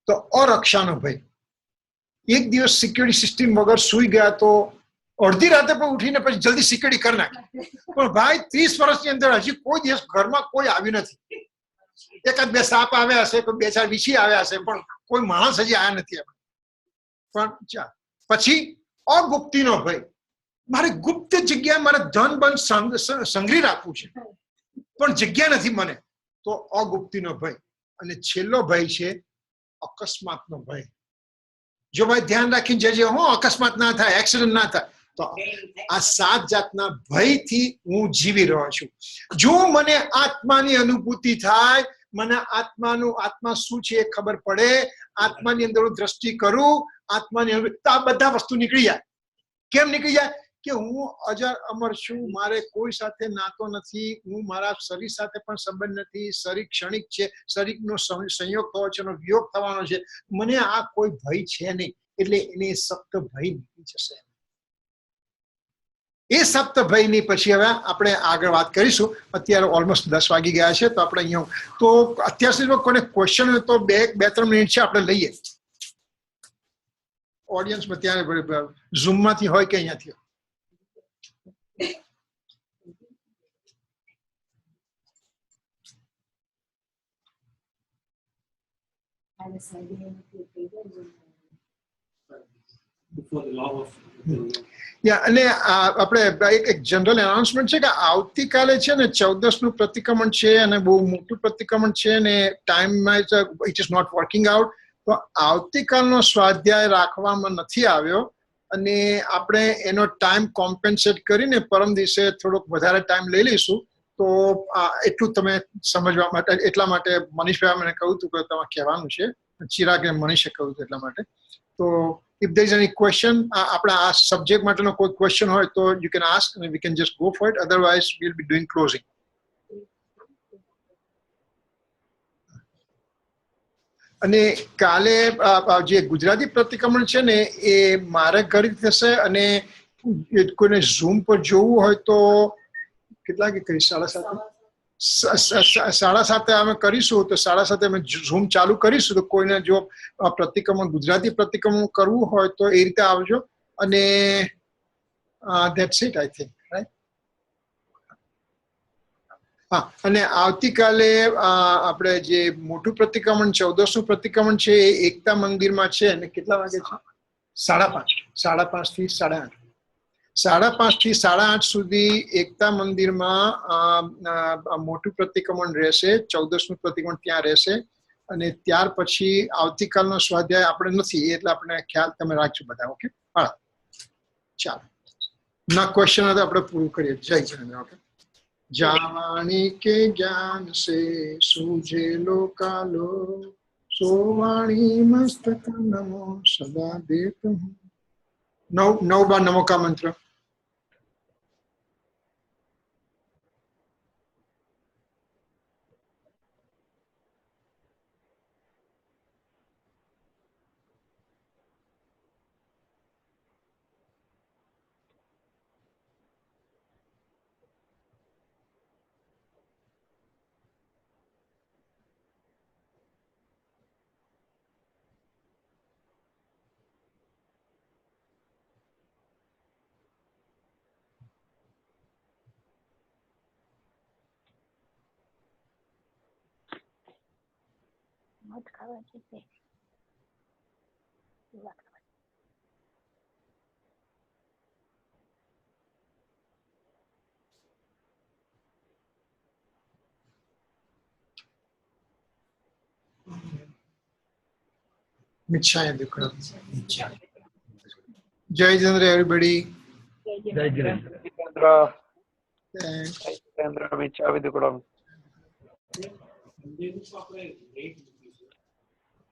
તો અરક્ષાનો ભય. એક દિવસ સિક્યોરિટી સિસ્ટમ વગર સુઈ ગયા તો અડધી રાતે પણ ઉઠીને પછી જલ્દી સિક્યોરિટી કરી નાખે. પણ ભાઈ 30 વર્ષની અંદર હજી કોઈ દિવસ ઘરમાં કોઈ આવ્યું નથી. એકાદ બે સાપ આવ્યા હશે, કોઈ 2-4 વીછી આવ્યા હશે, પણ કોઈ માણસ હજી આવ્યા નથી. પણ પછી અગુપ્તીનો ભય. મારે ગુપ્ત જગ્યાએ મારે ધન બન સંગ્રહી રાખવું છે પણ જગ્યા નથી મને, તો અગુપ્તીનો ભય. અને છેલ્લો ભય છે અકસ્માતનો ભય. જો ભાઈ ધ્યાન રાખીને જજે, અકસ્માત ના થાય, એક્સિડન્ટ ના થાય. તો આ 7 જાતના ભયથી હું જીવી રહ્યો છું. જો મને આત્માની અનુભૂતિ થાય, મને આત્મા શું છે એ ખબર પડે, આત્માની અંદર હું દ્રષ્ટિ કરું, આત્માની અનુભૂતિ, તો આ બધા વસ્તુ નીકળી જાય. કેમ નીકળી જાય? કે હું અજર અમર છું, મારે કોઈ સાથે નાતો નથી, હું મારા શરીર સાથે પણ સંબંધ નથી, શરીર ક્ષણિક છે, શરીરનો સંયોગ થવો છે, એનો વિયોગ થવાનો છે, મને આ કોઈ ભય છે નહીં. એટલે એને સપ્ત ભય નીકળી જશે. એ સપ્ત ભયની પછી હવે આપણે આગળ વાત કરીશું. અત્યારે ઓલમોસ્ટ 10 વાગી ગયા છે, તો આપણે અહીંયા તો અત્યાર સુધી કોઈને ક્વેશ્ચન હોય તો 2-3 મિનિટ છે આપણે લઈએ. ઓડિયન્સમાં ત્યારે ઝૂમમાંથી હોય કે અહીંયાથી? અને આપણે એક જનરલ એનાઉન્સમેન્ટ છે કે આવતીકાલે છે ને 14નું પ્રતિક્રમણ છે, અને બહુ મોટું પ્રતિક્રમણ છે, અને ટાઈમમાં it is not working out. તો આવતીકાલનો સ્વાધ્યાય રાખવામાં નથી આવ્યો, અને આપણે એનો ટાઈમ કોમ્પેન્સેટ કરીને પરમ દિવસે થોડોક વધારે ટાઈમ લઈ લઈશું. તો એટલું તમે સમજવા માટે, એટલા માટે મનીષભાઈ મને કહ્યું હતું કે તમારે કહેવાનું છે, ચિરાગે મનીષે કહ્યું હતું, એટલા માટે. તો if there is any question, આપણા આ સબ્જેક્ટ માટેનો કોઈ ક્વેશ્ચન હોય તો you can ask and we can just go for it, otherwise we'll be doing closing. અને કાલે જે ગુજરાતી પ્રતિક્રમણ છે ને એ મારે ઘરે થશે, અને કોઈને ઝૂમ પર જોવું હોય તો કેટલા કે કરી 7:30 અમે કરીશું. તો 7:30 અમે ઝૂમ ચાલુ કરીશું. તો કોઈને જો પ્રતિક્રમણ ગુજરાતી પ્રતિક્રમણ કરવું હોય તો એ રીતે આવજો. અને that's it I think, right? હા, અને આવતીકાલે આપણે જે મોટું પ્રતિક્રમણ 14નું પ્રતિક્રમણ છે એ એકતા મંદિરમાં છે. અને કેટલા વાગે છે? 5:30 થી 8:30. 5:30 થી 8:30 સુધી એકતા મંદિરમાં મોટું પ્રતિક્રમણ રહેશે. 14નું પ્રતિક્રમણ ત્યાં રહેશે. અને ત્યાર પછી આવતીકાલનો સ્વાધ્યાય આપણે નથી, એટલે આપણે ખ્યાલ તમે રાખજો બધા. ઓકે, હા, ચાલો. ના ક્વેશ્ચન હતા આપણે પૂરું કરીએ. જય જય. ઓકે. જાવાણી કે જ્ઞાન સે સૂજે લોકાલો, સોવાણી મસ્તક નમો સદા દેત હું. 9 બાર નમોકા મંત્ર. મત ખાવા છે તે મિચ્છાય દુક્કડમ. Jai Jindra, everybody. જય Jinendra. Jitendra Thanks. Jitendra મિચ્છામિ દુક્કડમ. Sunday is આપણે late મૂકી છે.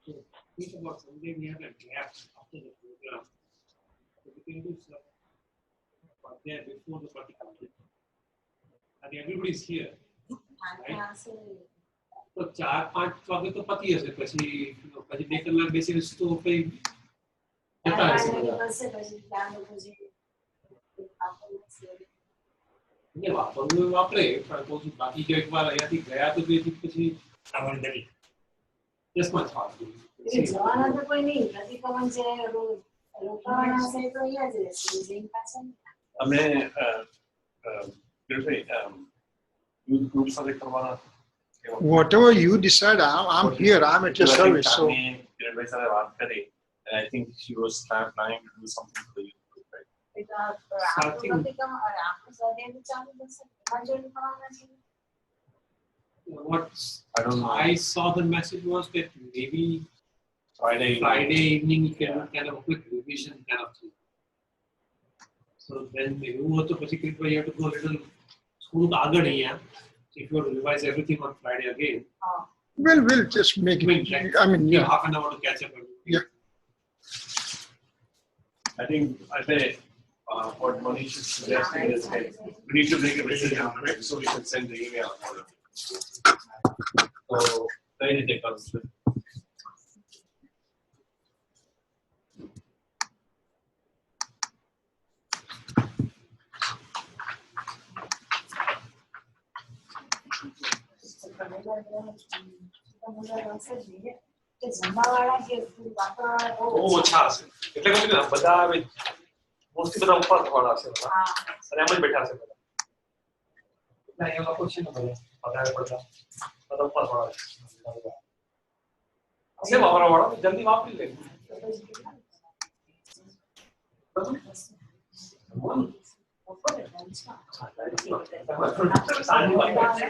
So think about Sunday we have a gap after the program. So we can do some but there before the party complete. And everybody is here. તો 4-5 વાગે તો પતી હશે પછી 2 કલાક બેસીને તો કઈ જતા હશે બધા. ને વાપરવું એ વાપરે પણ કહું છું બાકી જો એકવાર અહીંયાથી ગયા તો પછી આવવાનું નથી. Just my thought. જવાના તો કોઈ નહીં, પ્રતિક્રમણ છે, રોકાવાના છે તો અહીંયા જ રહેશે, જઈને પાછા નહીં. અમે youth group સાથે કરવાના Whatever you decide, I'm here. I'm at your service. So Kiranbhai સાથે વાત કરી and I think she was planning to do something for the youth group, right? એ તો આપણું પ્રતિક્રમણ આપણું સ્વાધ્યાય ચાલુ થશે, એમાં જોઈને કરવાના છે. What I don't know. I saw the message was that maybe Friday evening you can Yeah. do kind of a quick revision kind of thing. So then એવું હતું પછી you have to go a little થોડુંક આગળ અહીંયા. If you want to revise everything on Friday again, we'll just make it. I mean, you have yeah. half an hour to catch up. Yeah. I think what Manish is suggesting is that we need to make a decision on it so we can send the email. So then it comes to જમવાવાળા કે વાપરવાળા બહુ બહુ ઓછા હશે એટલે કહું ને બધા આવે મોસ્ટલી બધા ઉપવાસ વાળા હશે બધા. હા અને એમ જ બેઠા છે બધા. એટલે અહીંયા લોકો છે ને બધા વધારે પડતા બધા ઉપવાસ વાળા છે. હશે વાપરવા વાળા જલ્દી વાપરી લે. બપોરે lunch માં. સાંજની વાત છે.